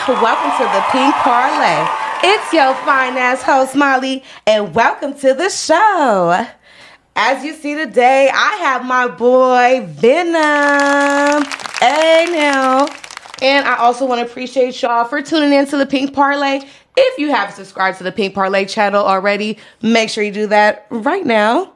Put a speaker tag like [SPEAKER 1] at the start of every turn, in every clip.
[SPEAKER 1] welcome to the Pink Parley. It's your fine ass host, Molly, and welcome to the show. As you see today, I have my boy, Venom. Hey now. And I also want to appreciate y'all for tuning in to the Pink Parley. If you haven't subscribed to the Pink Parley channel already, make sure you do that right now.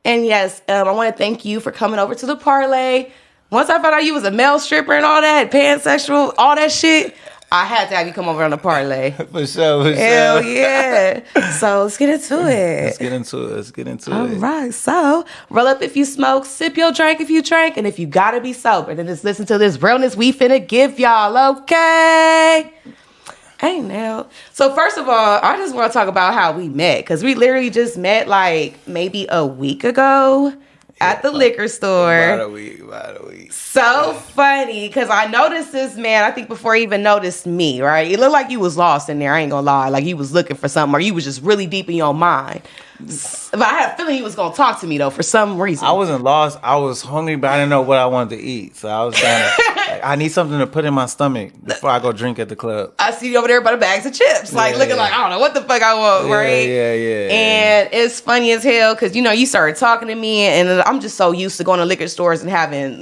[SPEAKER 1] And yes, I want to thank you for coming over to the Parley. Once I found out you was a male stripper and all that, pansexual, all that shit, I had to have you come over on the Parley.
[SPEAKER 2] For sure.
[SPEAKER 1] Hell yeah. So let's get into it.
[SPEAKER 2] Let's get into it.
[SPEAKER 1] All right. So roll up if you smoke, sip your drink if you drink, and if you gotta be sober, then just listen to this realness we finna give y'all, okay? Hey now. So first of all, I just want to talk about how we met, because we literally just met like maybe a week ago at the liquor store.
[SPEAKER 2] About a week.
[SPEAKER 1] So funny, because I noticed this man, I think before he even noticed me, right? It looked like you was lost in there, I ain't gonna lie. Like you was looking for something, or you was just really deep in your mind. But I had a feeling he was gonna talk to me though, for some reason.
[SPEAKER 2] I wasn't lost. I was hungry, but I didn't know what I wanted to eat. So I was trying to, I need something to put in my stomach before I go drink at the club.
[SPEAKER 1] I see you over there by the bags of chips, like looking like, I don't know what the fuck I want, right?
[SPEAKER 2] Yeah.
[SPEAKER 1] And it's funny as hell, because, you started talking to me, and I'm just so used to going to liquor stores and having,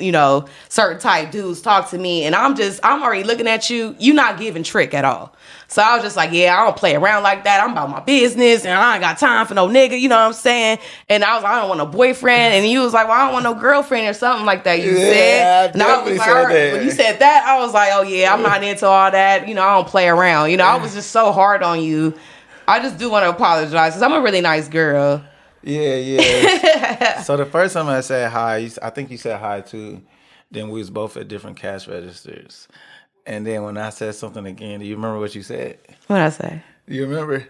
[SPEAKER 1] certain type dudes talk to me, and I'm already looking at you. You not giving trick at all. So I was just like, I don't play around like that. I'm about my business, and I ain't got time for no nigga, you know what I'm saying? And I was like, I don't want no boyfriend. And you was like, well, I don't want no girlfriend or something like that, you said. And I was like, all right. When you said that, I was like, oh yeah, I'm not into all that. I don't play around. I was just so hard on you. I just do want to apologize, because I'm a really nice girl.
[SPEAKER 2] Yeah. So the first time I said hi, I think you said hi too. Then we was both at different cash registers. And then when I said something again, do you remember what you said?
[SPEAKER 1] What'd I say?
[SPEAKER 2] Do you remember?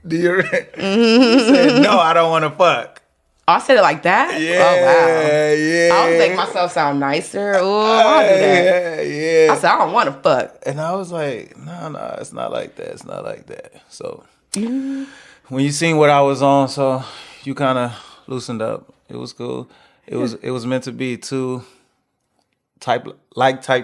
[SPEAKER 2] You said, no, I don't want to fuck.
[SPEAKER 1] Oh, I said it like that?
[SPEAKER 2] Yeah,
[SPEAKER 1] oh, wow.
[SPEAKER 2] Yeah.
[SPEAKER 1] I was making myself sound nicer. Oh, I'll do that.
[SPEAKER 2] Yeah.
[SPEAKER 1] I said, I don't want to fuck.
[SPEAKER 2] And I was like, no, it's not like that. It's not like that. So when you seen what I was on, so you kind of loosened up. It was cool. It was meant to be two type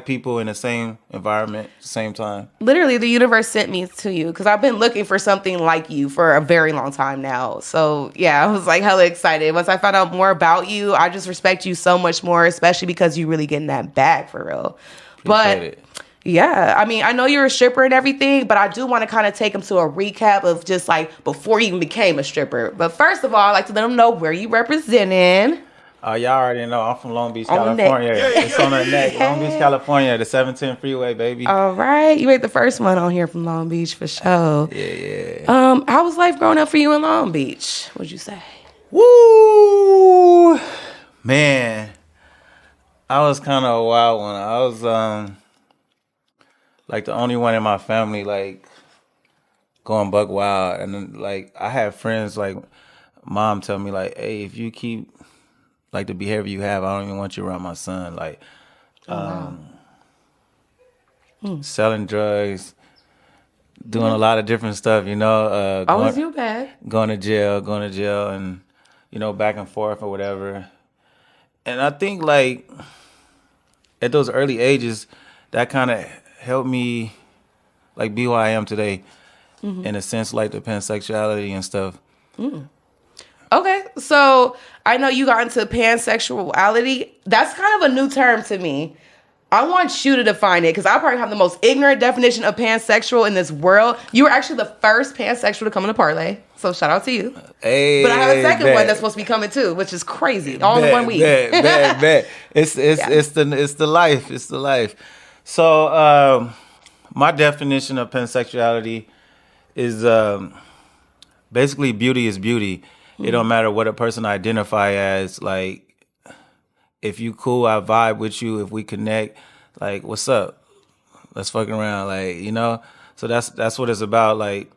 [SPEAKER 2] people in the same environment, same time.
[SPEAKER 1] Literally, the universe sent me to you, because I've been looking for something like you for a very long time now. So yeah, I was like hella excited. Once I found out more about you, I just respect you so much more, especially because you really getting that bag for real. But yeah, I mean, I know you're a stripper and everything, but I do want to kind of take them to a recap of just like before you even became a stripper. But first of all, I'd like to let them know where you representing.
[SPEAKER 2] Y'all already know I'm from Long Beach, California. It's on the neck. Long Beach, California, the 710 freeway, baby.
[SPEAKER 1] All right. You ain't the first one on here from Long Beach for sure.
[SPEAKER 2] Yeah.
[SPEAKER 1] How was life growing up for you in Long Beach? What'd you say?
[SPEAKER 2] Woo! Man, I was kind of a wild one. I was like the only one in my family like going buck wild. And then like I had friends like mom tell me like, hey, if you keep like the behavior you have, I don't even want you around my son. Like, selling drugs, doing a lot of different stuff,
[SPEAKER 1] Was you bad?
[SPEAKER 2] Going to jail, and, back and forth or whatever. And I think, like, at those early ages, that kind of helped me, like, be who I am today, in a sense, like the pansexuality and stuff.
[SPEAKER 1] Okay, so I know you got into pansexuality. That's kind of a new term to me. I want you to define it, because I probably have the most ignorant definition of pansexual in this world. You were actually the first pansexual to come into Parley, so shout out to you.
[SPEAKER 2] Hey,
[SPEAKER 1] but I have a second one that's supposed to be coming too, which is crazy. All in 1 week.
[SPEAKER 2] Bet. It's the life. It's the life. So my definition of pansexuality is basically beauty is beauty. It don't matter what a person identify as. Like, if you cool, I vibe with you. If we connect, like, what's up? Let's fuck around, like, So that's what it's about. Like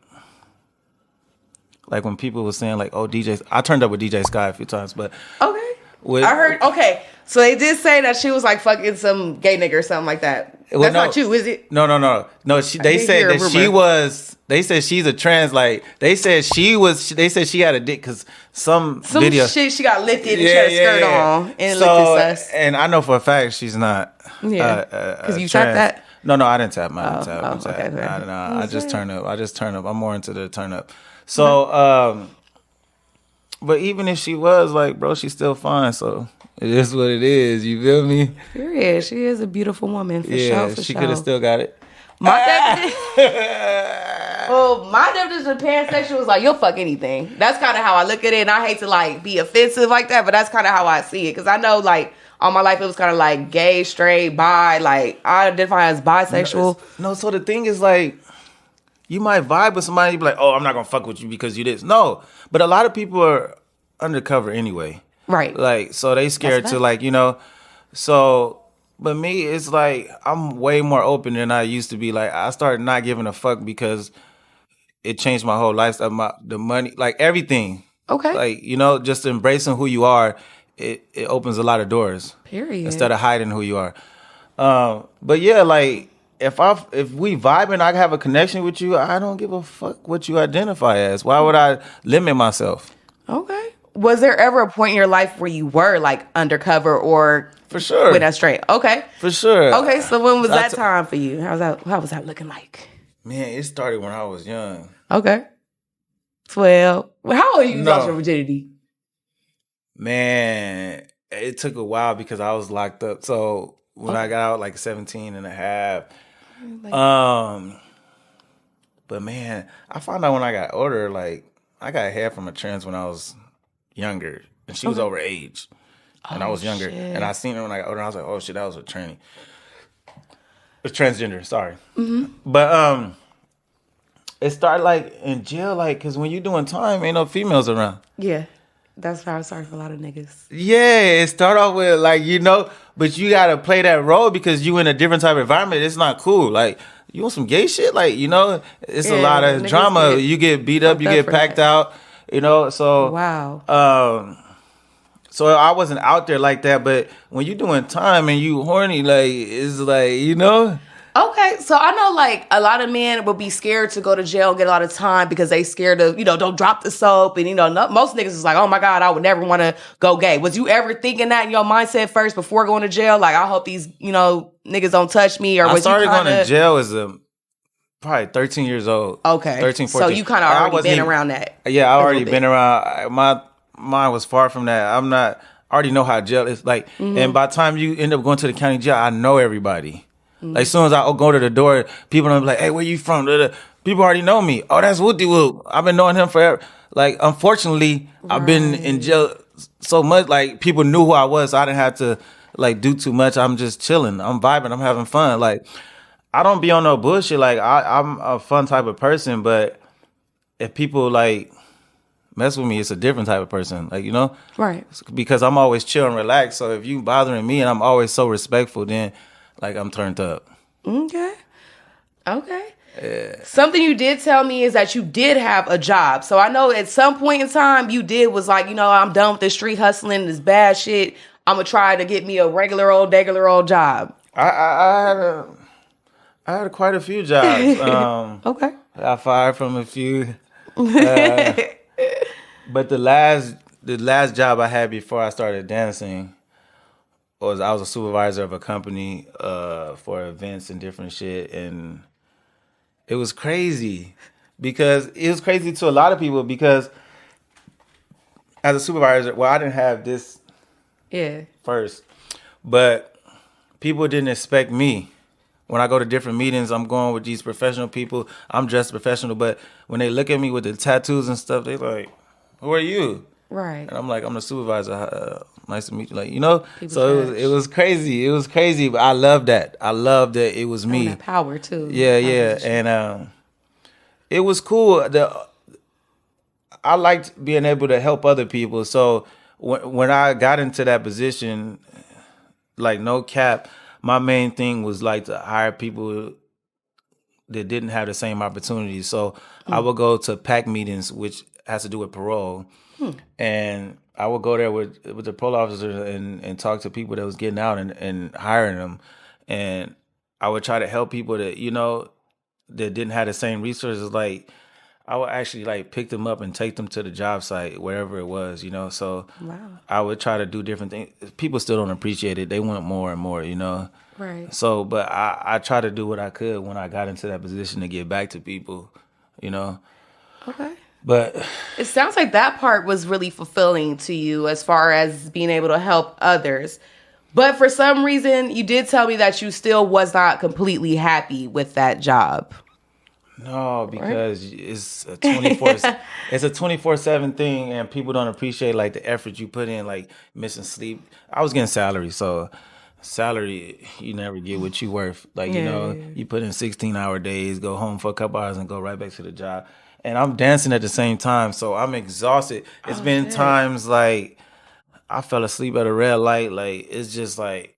[SPEAKER 2] when people were saying, like, oh, DJs. I turned up with DJ Sky a few times, but
[SPEAKER 1] okay. I heard. Okay, so they did say that she was like fucking some gay nigga or something like that. That's not you, is it?
[SPEAKER 2] No. They said that she was. They said she's a trans. Like they said she was. They said she had a dick because some video
[SPEAKER 1] shit she got lifted and she had a skirt on and
[SPEAKER 2] so,
[SPEAKER 1] lifted sus.
[SPEAKER 2] And I know for a fact she's not.
[SPEAKER 1] Yeah, because you shot that.
[SPEAKER 2] No, I didn't tap. I didn't tap.
[SPEAKER 1] Okay.
[SPEAKER 2] I just turn up. I'm more into the turn up. So, but even if she was like, bro, she's still fine. So it is what it is. You feel me?
[SPEAKER 1] Period. She is a beautiful woman for sure.
[SPEAKER 2] She could have still got it.
[SPEAKER 1] My definition of pansexual is like you'll fuck anything. That's kind of how I look at it, and I hate to like be offensive like that, but that's kind of how I see it. Because I know like all my life it was kind of like gay, straight, bi. Like I identify as bisexual.
[SPEAKER 2] No, so the thing is like you might vibe with somebody, you be like, oh, I'm not gonna fuck with you because you this. No, but a lot of people are undercover anyway,
[SPEAKER 1] right?
[SPEAKER 2] Like so they scared to like so. But me, it's like I'm way more open than I used to be. Like I started not giving a fuck because it changed my whole lifestyle, the money, like everything.
[SPEAKER 1] Okay.
[SPEAKER 2] Like just embracing who you are, it opens a lot of doors.
[SPEAKER 1] Period.
[SPEAKER 2] Instead of hiding who you are. But yeah, like if we vibe and I have a connection with you, I don't give a fuck what you identify as. Why would I limit myself?
[SPEAKER 1] Okay. Was there ever a point in your life where you were like undercover or
[SPEAKER 2] for sure
[SPEAKER 1] went that straight? Okay.
[SPEAKER 2] For sure.
[SPEAKER 1] Okay, so when was that time for you? How was that looking like?
[SPEAKER 2] Man, it started when I was young.
[SPEAKER 1] Okay. 12. How old are you lost your virginity?
[SPEAKER 2] Man, it took a while because I was locked up. So when I got out like 17 and a half. But man, I found out when I got older, like I got head from a trans when I was younger, and she was over age, and I was younger, and I seen her when I got older. And I was like, oh shit, that was a tranny, a transgender. Sorry, but it started like in jail, like because when you doing time, ain't no females around.
[SPEAKER 1] Yeah, that's how I started for a lot of niggas.
[SPEAKER 2] Yeah, it started off with like but you gotta play that role because you in a different type of environment. It's not cool, like. You want some gay shit? Like, it's a lot of drama. You get beat up, you get packed out, so.
[SPEAKER 1] Wow.
[SPEAKER 2] So I wasn't out there like that, but when you doing time and you horny, like, it's like,
[SPEAKER 1] Okay, so I know like a lot of men will be scared to go to jail and get a lot of time because they scared of, don't drop the soap. And, most niggas is like, oh my God, I would never want to go gay. Was you ever thinking that in your mindset first before going to jail? Like, I hope these, niggas don't touch me, or was
[SPEAKER 2] I started
[SPEAKER 1] you kinda...
[SPEAKER 2] going to jail as probably 13 years old.
[SPEAKER 1] Okay.
[SPEAKER 2] 13, 14.
[SPEAKER 1] So you kind of already been around that.
[SPEAKER 2] Yeah, I already been around. My mind was far from that. I already know how jail is like. And by the time you end up going to the county jail, I know everybody. Like, as soon as I go to the door, people don't be like, hey, where you from? People already know me. Oh, that's Wooty Woo. I've been knowing him forever. Like, unfortunately, I've been in jail so much, like, people knew who I was. So I didn't have to, like, do too much. I'm just chilling. I'm vibing. I'm having fun. Like, I don't be on no bullshit. Like, I'm a fun type of person, but if people, like, mess with me, it's a different type of person. Like,
[SPEAKER 1] Right.
[SPEAKER 2] Because I'm always chill and relaxed. So if you bothering me and I'm always so respectful, then... like, I'm turned up.
[SPEAKER 1] Okay. Yeah. Something you did tell me is that you did have a job. So I know at some point in time you was like, I'm done with this street hustling, this bad shit. I'm going to try to get me a regular old job.
[SPEAKER 2] I had quite a few jobs.
[SPEAKER 1] Okay.
[SPEAKER 2] I got fired from a few. But the last job I had before I started dancing... I was a supervisor of a company for events and different shit, and it was crazy because it was crazy to a lot of people because as a supervisor, I didn't have this first, but people didn't expect me. When I go to different meetings, I'm going with these professional people. I'm dressed professional, but when they look at me with the tattoos and stuff, they like, "Who are you?"
[SPEAKER 1] Right.
[SPEAKER 2] And I'm like, I'm the supervisor. Nice to meet you. Like, so it was crazy. It was crazy, but I love that. I love that it was me.
[SPEAKER 1] That power too.
[SPEAKER 2] Yeah. And it was cool. I liked being able to help other people. So when I got into that position, like no cap, my main thing was like to hire people that didn't have the same opportunities. So I would go to PAC meetings, which has to do with parole. And I would go there with the parole officers and talk to people that was getting out and hiring them. And I would try to help people that, that didn't have the same resources. Like, I would actually like pick them up and take them to the job site, wherever it was, So
[SPEAKER 1] wow.
[SPEAKER 2] I would try to do different things. People still don't appreciate it. They want more and more,
[SPEAKER 1] Right.
[SPEAKER 2] So, but I try to do what I could when I got into that position to get back to people, you know.
[SPEAKER 1] Okay.
[SPEAKER 2] But
[SPEAKER 1] It sounds like that part was really fulfilling to you as far as being able to help others. But for some reason, you did tell me that you still was not completely happy with that job.
[SPEAKER 2] no, because it's a 24 it's a 24/7 thing, and people don't appreciate like the effort you put in, like missing sleep. I was getting salary, so salary you never get what you worth. Like,
[SPEAKER 1] Yeah.
[SPEAKER 2] you put in 16-hour days, go home for a couple hours and go right back to the job. And I'm dancing at the same time, so I'm exhausted. It's been
[SPEAKER 1] Shit.
[SPEAKER 2] times like I fell asleep at a red light. Like, it's just like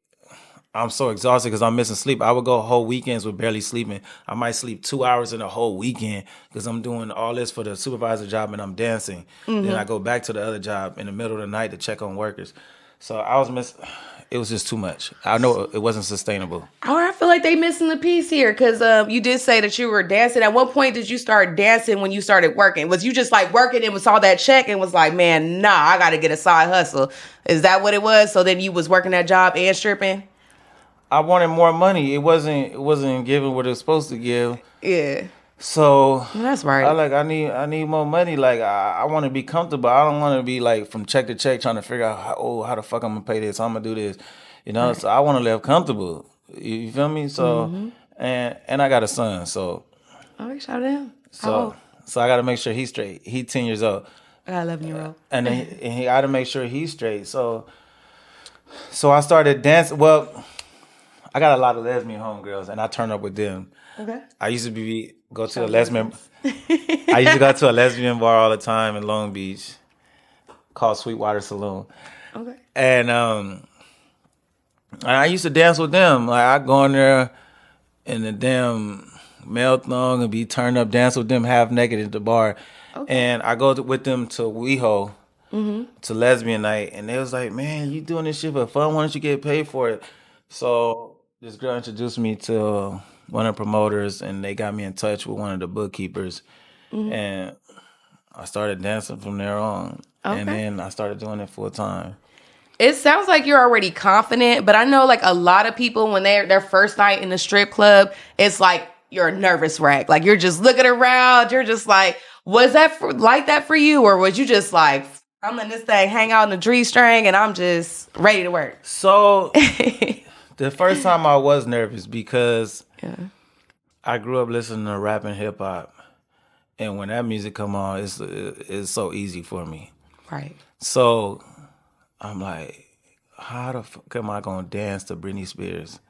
[SPEAKER 2] I'm so exhausted because I'm missing sleep. I would go whole weekends with barely sleeping. I might sleep 2 hours in a whole weekend because I'm doing all this for the supervisor job and I'm dancing. Then I go back to the other job in the middle of the night to check on workers. So I was missing. It was just too much. I know it wasn't sustainable.
[SPEAKER 1] Or I feel like they missing the piece here because you did say that you were dancing. At what point did you start dancing when you started working? Was you just like working and saw that check and was like, man, nah, I got to get a side hustle? Is that what it was? So then you was working that job and stripping?
[SPEAKER 2] I wanted more money. It wasn't giving what it was supposed to give.
[SPEAKER 1] Yeah.
[SPEAKER 2] So
[SPEAKER 1] Well, that's right.
[SPEAKER 2] I need more money. Like, I want to be comfortable. I don't want to be like from check to check trying to figure out how the fuck I'm gonna pay this. How I'm gonna do this,
[SPEAKER 1] Right.
[SPEAKER 2] So I want to live comfortable. You feel me? So and I got a son. So
[SPEAKER 1] Oh, shout out to him. How
[SPEAKER 2] so
[SPEAKER 1] old?
[SPEAKER 2] so I got to make sure he's straight. He's 10 years old,
[SPEAKER 1] I got 11-year-old.
[SPEAKER 2] and he got to make sure he's straight. So I started dancing. Well, I got a lot of lesbian homegirls, and I turn up with them.
[SPEAKER 1] Okay.
[SPEAKER 2] I used to go to a lesbian. I used to go to a lesbian bar all the time in Long Beach, called Sweetwater Saloon,
[SPEAKER 1] Okay.
[SPEAKER 2] and I used to dance with them. Like, I go in there in the damn male thong and be turned up, dance with them half naked at the bar, and I go with them to WeHo, to lesbian night, and they was like, "Man, you doing this shit for fun? Why don't you get paid for it?" So this girl introduced me to one of the promoters, and they got me in touch with one of the bookkeepers, and I started dancing from there on.
[SPEAKER 1] Okay.
[SPEAKER 2] And then I started doing it full time.
[SPEAKER 1] It sounds like you're already confident, but I know like a lot of people when they're their first night in the strip club, it's like you're a nervous wreck. Like you're just looking around. You're just like, was that like that for you, or was you just like, I'm letting this thing hang out in the G string and I'm just ready to work?
[SPEAKER 2] So the first time I was nervous because I grew up listening to rap and hip hop, and when that music come on, it's so easy for me.
[SPEAKER 1] Right.
[SPEAKER 2] So I'm like, how the fuck am I gonna dance to Britney Spears?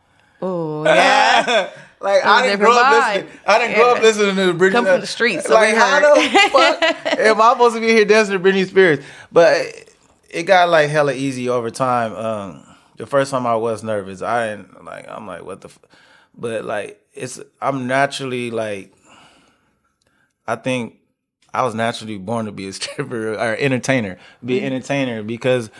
[SPEAKER 1] Oh yeah.
[SPEAKER 2] Like, I didn't grow up listening to Britney.
[SPEAKER 1] Come from the streets. So
[SPEAKER 2] Like, how the fuck am I supposed to be here dancing to Britney Spears? But it got like hella easy over time. The first time I was nervous, I'm like, what the but like, I'm naturally like, I think I was naturally born to be a stripper or entertainer, because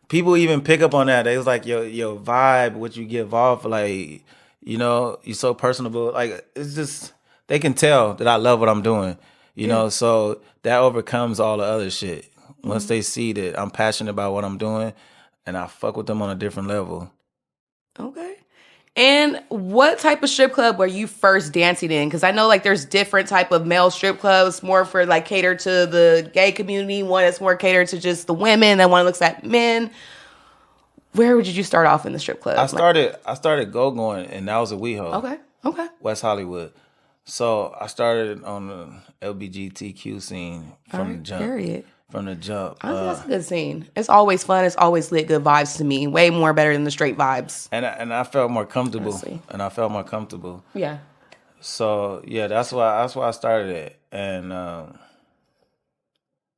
[SPEAKER 2] people even pick up on that. They was like, your vibe, what you give off, like, you're so personable. Like, it's just, they can tell that I love what I'm doing, you know, so that overcomes all the other shit. Once they see that I'm passionate about what I'm doing and I fuck with them on a different level.
[SPEAKER 1] Okay. And what type of strip club were you first dancing in? Because I know like there's different type of male strip clubs, more for like catered to the gay community. One that's more catered to just the women. That one looks at men. Where did you start off in the strip club?
[SPEAKER 2] I started going, and that was a WeHo.
[SPEAKER 1] Okay.
[SPEAKER 2] West Hollywood. So I started on the LGBTQ scene from the jump.
[SPEAKER 1] Period.
[SPEAKER 2] From the jump.
[SPEAKER 1] I think that's a good scene. It's always fun. It's always lit good vibes to me. Way more better than the straight vibes.
[SPEAKER 2] And I felt more comfortable.
[SPEAKER 1] Honestly. Yeah.
[SPEAKER 2] So yeah, that's why I started it. And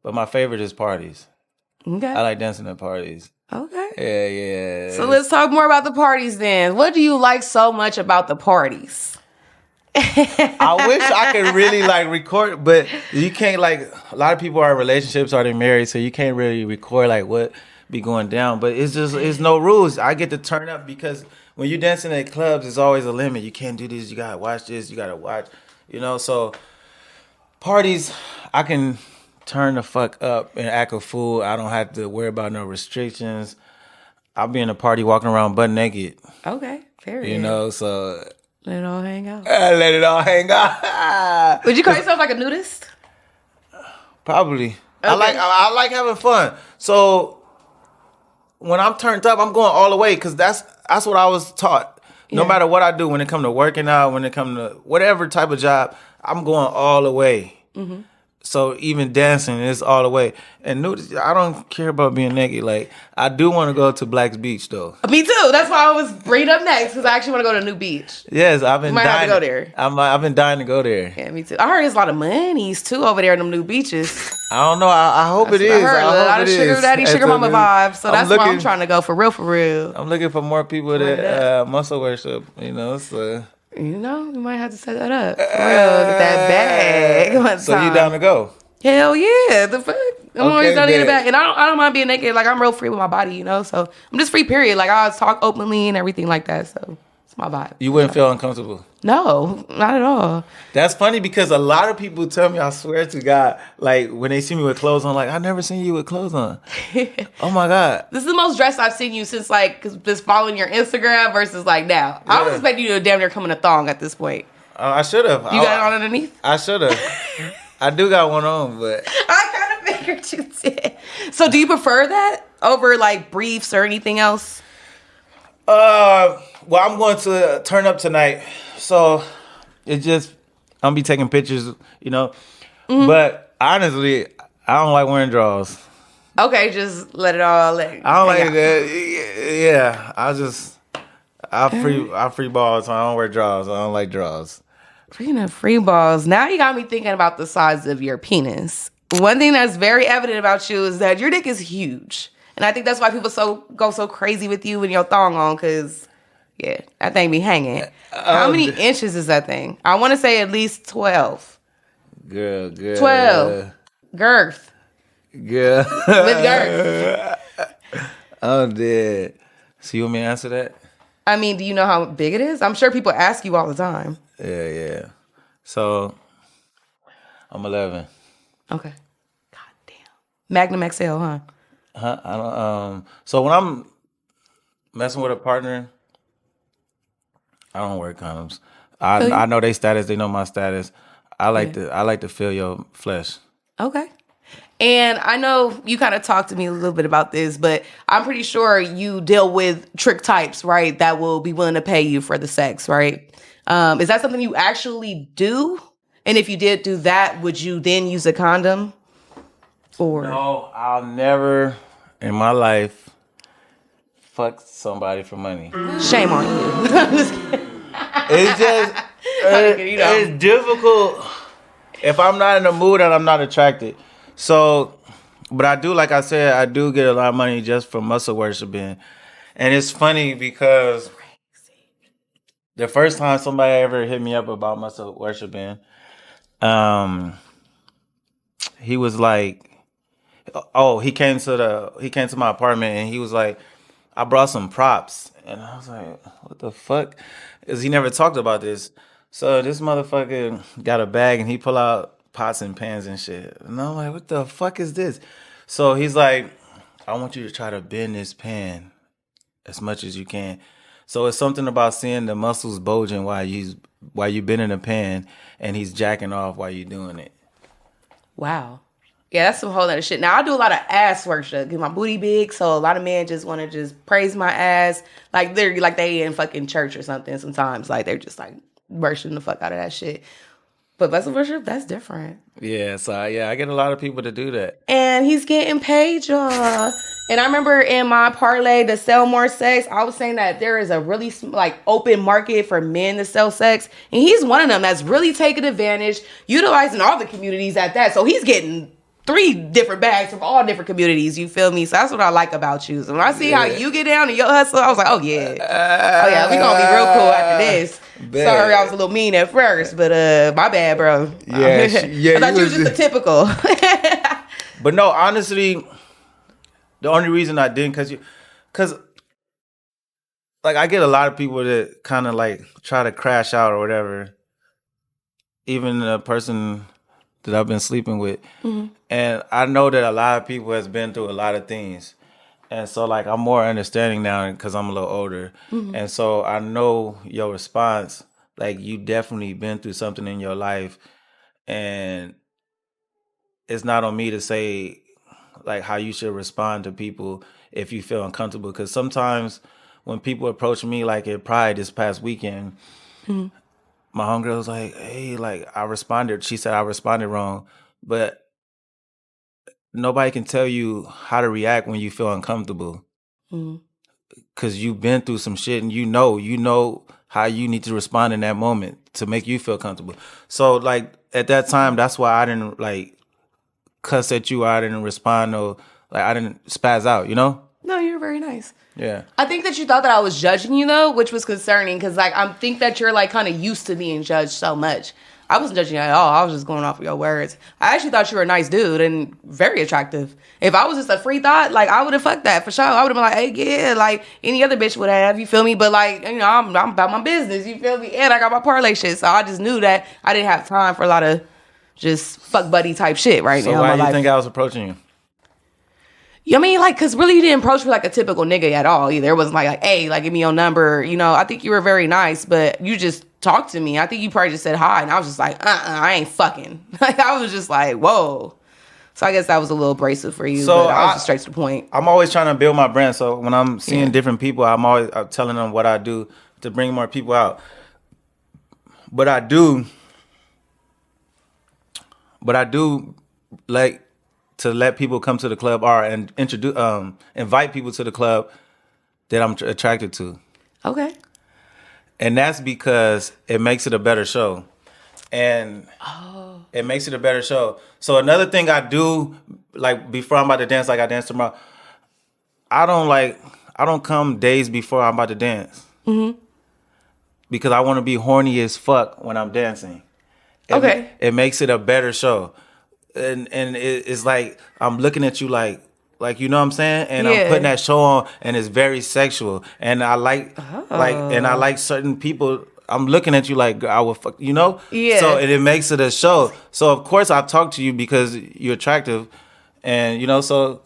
[SPEAKER 2] but my favorite is parties.
[SPEAKER 1] Okay.
[SPEAKER 2] I like dancing at parties.
[SPEAKER 1] Okay.
[SPEAKER 2] Yeah.
[SPEAKER 1] So let's talk more about the parties then. What do you like so much about the parties?
[SPEAKER 2] I wish I could really like record, but you can't. Like, a lot of people are in relationships or they're married, so you can't really record like what be going down. But it's no rules. I get to turn up because when you're dancing at clubs, there's always a limit. You can't do this. You gotta watch this. You gotta watch. So parties, I can turn the fuck up and act a fool. I don't have to worry about no restrictions. I'll be in a party walking around butt naked.
[SPEAKER 1] Okay, fair.
[SPEAKER 2] You know, so
[SPEAKER 1] let it all hang out.
[SPEAKER 2] Let it all hang out.
[SPEAKER 1] Would you call yourself like a nudist?
[SPEAKER 2] Probably.
[SPEAKER 1] Okay.
[SPEAKER 2] I like having fun. So when I'm turned up, I'm going all the way because that's what I was taught. No matter what I do, when it comes to working out, when it comes to whatever type of job, I'm going all the way. Mm-hmm. So even dancing is all the way. And I don't care about being naked. Like, I do want to go to Black's Beach, though.
[SPEAKER 1] Me too. That's why I was bringing up next, because I actually want to go to a new beach.
[SPEAKER 2] Yes, I've been dying.
[SPEAKER 1] Have to go there.
[SPEAKER 2] I've been dying to go there.
[SPEAKER 1] Yeah, me too. I heard there's a lot of monies, too, over there in them new beaches.
[SPEAKER 2] I don't know. I hope it is.
[SPEAKER 1] I hope it is. Sugar daddy, sugar mama vibe. So that's why I'm trying to go for real.
[SPEAKER 2] I'm looking for more people that muscle worship, you know, so...
[SPEAKER 1] You know, you might have to set that up. For real, get that bag.
[SPEAKER 2] So you down to go?
[SPEAKER 1] Hell yeah. The fuck? I'm always down to get it back. And I don't mind being naked. Like, I'm real free with my body, you know? So I'm just free, period. Like, I talk openly and everything like that. So it's my vibe.
[SPEAKER 2] You wouldn't feel uncomfortable?
[SPEAKER 1] No, not at all.
[SPEAKER 2] That's funny because a lot of people tell me, I swear to God, like, when they see me with clothes on, like, I never seen you with clothes on. Oh, my God.
[SPEAKER 1] This is the most dressed I've seen you since, like, just following your Instagram versus, like, now. Yeah. I was expecting you to damn near come in a thong at this point.
[SPEAKER 2] I should have.
[SPEAKER 1] You got it on underneath?
[SPEAKER 2] I should have. I do got one on, but...
[SPEAKER 1] I kind of figured you did. So do you prefer that over, like, briefs or anything else?
[SPEAKER 2] Well, I'm going to turn up tonight, so I'm gonna be taking pictures, you know. Mm-hmm. But honestly, I don't like wearing drawers.
[SPEAKER 1] Okay, just let it all.
[SPEAKER 2] I don't like that. Yeah, I free balls, so I don't wear drawers. I don't like drawers.
[SPEAKER 1] Speaking of free balls, now you got me thinking about the size of your penis. One thing that's very evident about you is that your dick is huge. And I think that's why people go so crazy with you with your thong on, because, yeah, that thing be hanging. How many inches is that thing? I want to say at least 12.
[SPEAKER 2] Girl.
[SPEAKER 1] 12. Girth.
[SPEAKER 2] Girl.
[SPEAKER 1] With girth.
[SPEAKER 2] I'm dead. So you want me to answer that?
[SPEAKER 1] I mean, do you know how big it is? I'm sure people ask you all the time.
[SPEAKER 2] Yeah. So, I'm 11.
[SPEAKER 1] Okay. God damn. Magnum XL, huh?
[SPEAKER 2] I don't. So when I'm messing with a partner, I don't wear condoms. I know their status. They know my status. I like to feel your flesh.
[SPEAKER 1] Okay. And I know you kind of talked to me a little bit about this, but I'm pretty sure you deal with trick types, right? That will be willing to pay you for the sex, right? Is that something you actually do? And if you did do that, would you then use a condom? Or
[SPEAKER 2] no, I'll never in my life fuck somebody for money.
[SPEAKER 1] Shame on you. I'm just kidding.
[SPEAKER 2] It's just it's difficult if I'm not in the mood and I'm not attracted. So, but I do, like I said, I do get a lot of money just from muscle worshiping. And it's funny because the first time somebody ever hit me up about muscle worshiping, he was like, he came to my apartment and he was like, I brought some props. And I was like, what the fuck? Because he never talked about this. So this motherfucker got a bag and he pull out pots and pans and shit. And I'm like, what the fuck is this? So he's like, I want you to try to bend this pan as much as you can. So it's something about seeing the muscles bulging while you bending the pan and he's jacking off while you doing it.
[SPEAKER 1] Wow. Yeah, that's some whole other shit. Now, I do a lot of ass worship because my booty big, so a lot of men just want to just praise my ass. Like, they're like they in fucking church or something sometimes. Like, they're just like worshiping the fuck out of that shit. But vessel worship, that's different.
[SPEAKER 2] Yeah, so I get a lot of people to do that.
[SPEAKER 1] And he's getting paid, y'all. And I remember in my parlay to sell more sex, I was saying that there is a really like open market for men to sell sex. And he's one of them that's really taking advantage, utilizing all the communities at that. So he's getting 3 different bags from all different communities, you feel me? So that's what I like about you. So when I see how you get down and your hustle, I was like, oh yeah, we gonna be real cool after this. Bad. Sorry, I was a little mean at first, but my bad, bro.
[SPEAKER 2] Yeah,
[SPEAKER 1] I thought you was just a typical.
[SPEAKER 2] But no, honestly, the only reason I didn't, cause like I get a lot of people that kind of like try to crash out or whatever. Even a person that I've been sleeping with. Mm-hmm. And I know that a lot of people has been through a lot of things. And so, like, I'm more understanding now because I'm a little older. And so I know your response, like, you definitely been through something in your life. And it's not on me to say, like, how you should respond to people if you feel uncomfortable. Because sometimes when people approach me, like at Pride this past weekend, my homegirl was like, hey, like, I responded. She said I responded wrong. But nobody can tell you how to react when you feel uncomfortable. Because you've been through some shit and you know how you need to respond in that moment to make you feel comfortable. So, like, at that time, that's why I didn't, like, cuss at you. I didn't respond or, like, I didn't spaz out, you know?
[SPEAKER 3] No, you're very nice.
[SPEAKER 2] Yeah.
[SPEAKER 3] I think that you thought that I was judging you, though, which was concerning because, like, I think that you're, like, kind of used to being judged so much. I wasn't judging you at all. I was just going off of your words. I actually thought you were a nice dude and very attractive. If I was just a free thought, like, I would have fucked that for sure. I would have been like, hey, yeah, like any other bitch would have, you feel me? But, like, you know, I'm about my business, you feel me? And I got my parlay shit. So I just knew that I didn't have time for a lot of just fuck buddy type shit right now.
[SPEAKER 2] So why do you think I was approaching you?
[SPEAKER 3] I mean, like, because really you didn't approach me like a typical nigga at all either. It wasn't like, hey, like, give me your number. You know, I think you were very nice, but you just talked to me. I think you probably just said hi, and I was just like, I ain't fucking. Like, I was just like, whoa. So I guess that was a little abrasive for you, but I was just straight to the point.
[SPEAKER 2] I'm always trying to build my brand, so when I'm seeing different people, I'm always telling them what I do to bring more people out. But I do like to let people come to the club or and invite people to the club that I'm attracted to.
[SPEAKER 3] Okay.
[SPEAKER 2] And that's because it makes it a better show. And it makes it a better show. So another thing I do, like before I'm about to dance, like I dance tomorrow, I don't come days before I'm about to dance. Because I want to be horny as fuck when I'm dancing. It makes it a better show. And it's like I'm looking at you like you know what I'm saying, and I'm putting that show on, and it's very sexual, and I like certain people. I'm looking at you like I would fuck, you know. So it makes it a show. So of course I talk to you because you're attractive, and you know, so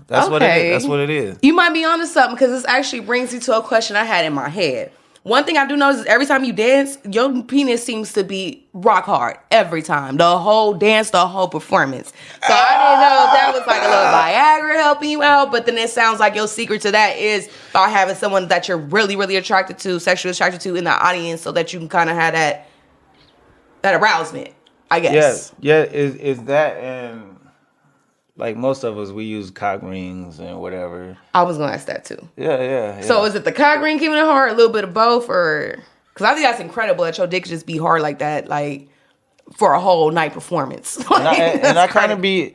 [SPEAKER 2] that's what it is. That's what it is.
[SPEAKER 3] You might be onto something because this actually brings me to a question I had in my head. One thing I do notice is every time you dance, your penis seems to be rock hard every time. The whole dance, the whole performance. So I didn't know if that was like a little Viagra helping you out, but then it sounds like your secret to that is by having someone that you're really, really attracted to, sexually attracted to in the audience so that you can kind of have that arousement, I guess.
[SPEAKER 2] Yeah, is that, and like most of us, we use cock rings and whatever.
[SPEAKER 3] I was going to ask that too.
[SPEAKER 2] Yeah.
[SPEAKER 3] So is it the cock ring keeping it hard, a little bit of both, or... Because I think that's incredible that your dick could just be hard like that, like, for a whole night performance.
[SPEAKER 2] and I kind of be...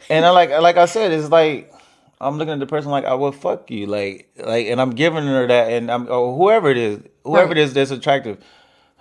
[SPEAKER 2] And I like I said, it's like, I'm looking at the person like, I will fuck you. Like, and I'm giving her that, and whoever it is that's attractive,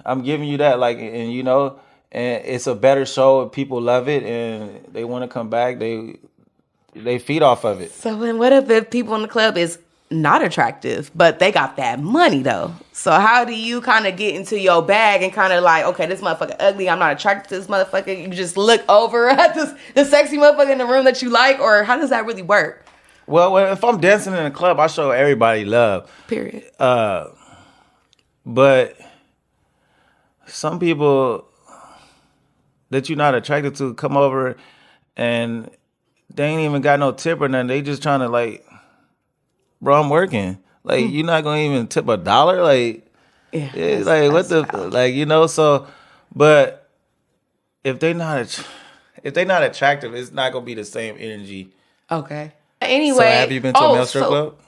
[SPEAKER 2] I'm giving you that, like, and you know... And it's a better show. People love it, and they want to come back. They feed off of it.
[SPEAKER 3] So then what if people in the club is not attractive, but they got that money, though? So how do you kind of get into your bag and kind of like, okay, this motherfucker ugly. I'm not attracted to this motherfucker. You just look over at the sexy motherfucker in the room that you like, or how does that really work?
[SPEAKER 2] Well, if I'm dancing in a club, I show everybody love.
[SPEAKER 3] Period.
[SPEAKER 2] But some people that you're not attracted to come over and they ain't even got no tip or nothing. They just trying to like, bro, I'm working. Like, you're not going to even tip $1? Like, like what the, valid. Like, you know, so, but if they not attractive, it's not going to be the same energy.
[SPEAKER 3] Okay. Anyway.
[SPEAKER 2] So have you been to a male strip club?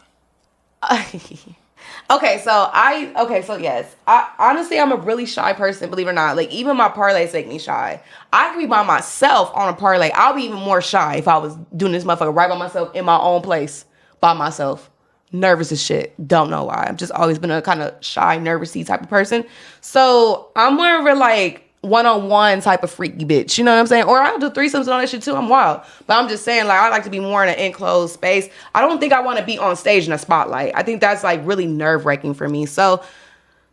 [SPEAKER 3] So yes. Honestly, I'm a really shy person, believe it or not. Like, even my parlays make me shy. I can be by myself on a parlay. I'll be even more shy if I was doing this motherfucker right by myself in my own place by myself. Nervous as shit. Don't know why. I've just always been a kind of shy, nervousy type of person. So I'm more of a like one-on-one type of freaky bitch. You know what I'm saying? Or I'll do threesomes and all that shit too. I'm wild. But I'm just saying, like, I like to be more in an enclosed space. I don't think I want to be on stage in a spotlight. I think that's like really nerve-wracking for me. So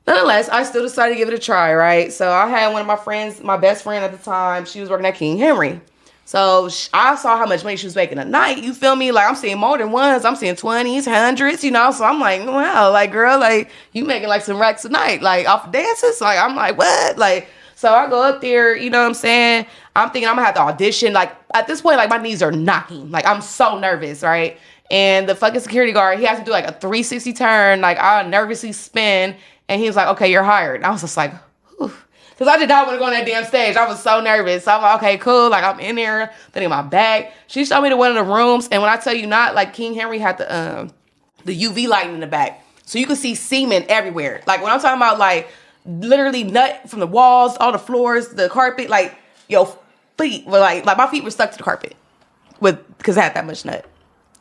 [SPEAKER 3] nonetheless, I still decided to give it a try, right? So I had one of my friends, my best friend at the time, she was working at King Henry. So I saw how much money she was making a night. You feel me? Like I'm seeing more than ones. I'm seeing 20s, 100s, you know? So I'm like, wow, like girl, like you making like some racks a night, like off of dances. Like I'm like, what? Like, so I go up there, you know what I'm saying? I'm thinking I'm gonna have to audition. Like at this point, like my knees are knocking. Like I'm so nervous, right? And the fucking security guard, he has to do like a 360 turn. Like I nervously spin. And he was like, okay, you're hired. And I was just like, whew. Because I did not want to go on that damn stage. I was so nervous. So I'm like, okay, cool. Like, I'm in there, putting my bag. She showed me to one of the rooms. And when I tell you not, like, King Henry had the UV light in the back. So you could see semen everywhere. Like, when I'm talking about, like, literally nut from the walls, all the floors, the carpet, like, your feet were, like my feet were stuck to the carpet because I had that much nut.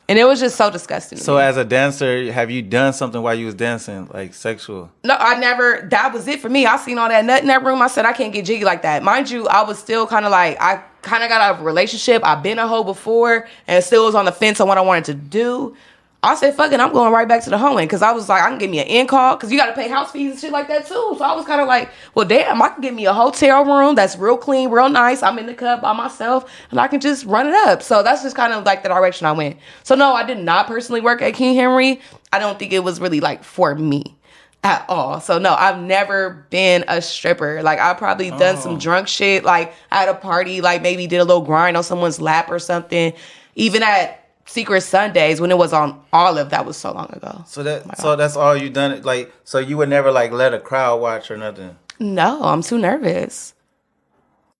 [SPEAKER 3] And it was just so disgusting.
[SPEAKER 2] So as a dancer, have you done something while you was dancing, like sexual?
[SPEAKER 3] No, I never. That was it for me. I seen all that nut in that room. I said, I can't get jiggy like that. Mind you, I was still kind of like, I kind of got out of a relationship. I've been a hoe before and still was on the fence on what I wanted to do. I said, fuck it, I'm going right back to the hoeing. Because I was like, I can get me an in-call. Because you got to pay house fees and shit like that too. So I was kind of like, well, damn, I can get me a hotel room that's real clean, real nice. I'm in the cup by myself. And I can just run it up. So that's just kind of like the direction I went. So no, I did not personally work at King Henry. I don't think it was really like for me at all. So no, I've never been a stripper. Like I probably done some drunk shit. Like at a party, like maybe did a little grind on someone's lap or something. Even at Secret Sundays when it was on Olive, that was so long ago.
[SPEAKER 2] So that's all you done. Like, so you would never like let a crowd watch or nothing.
[SPEAKER 3] No, I'm too nervous.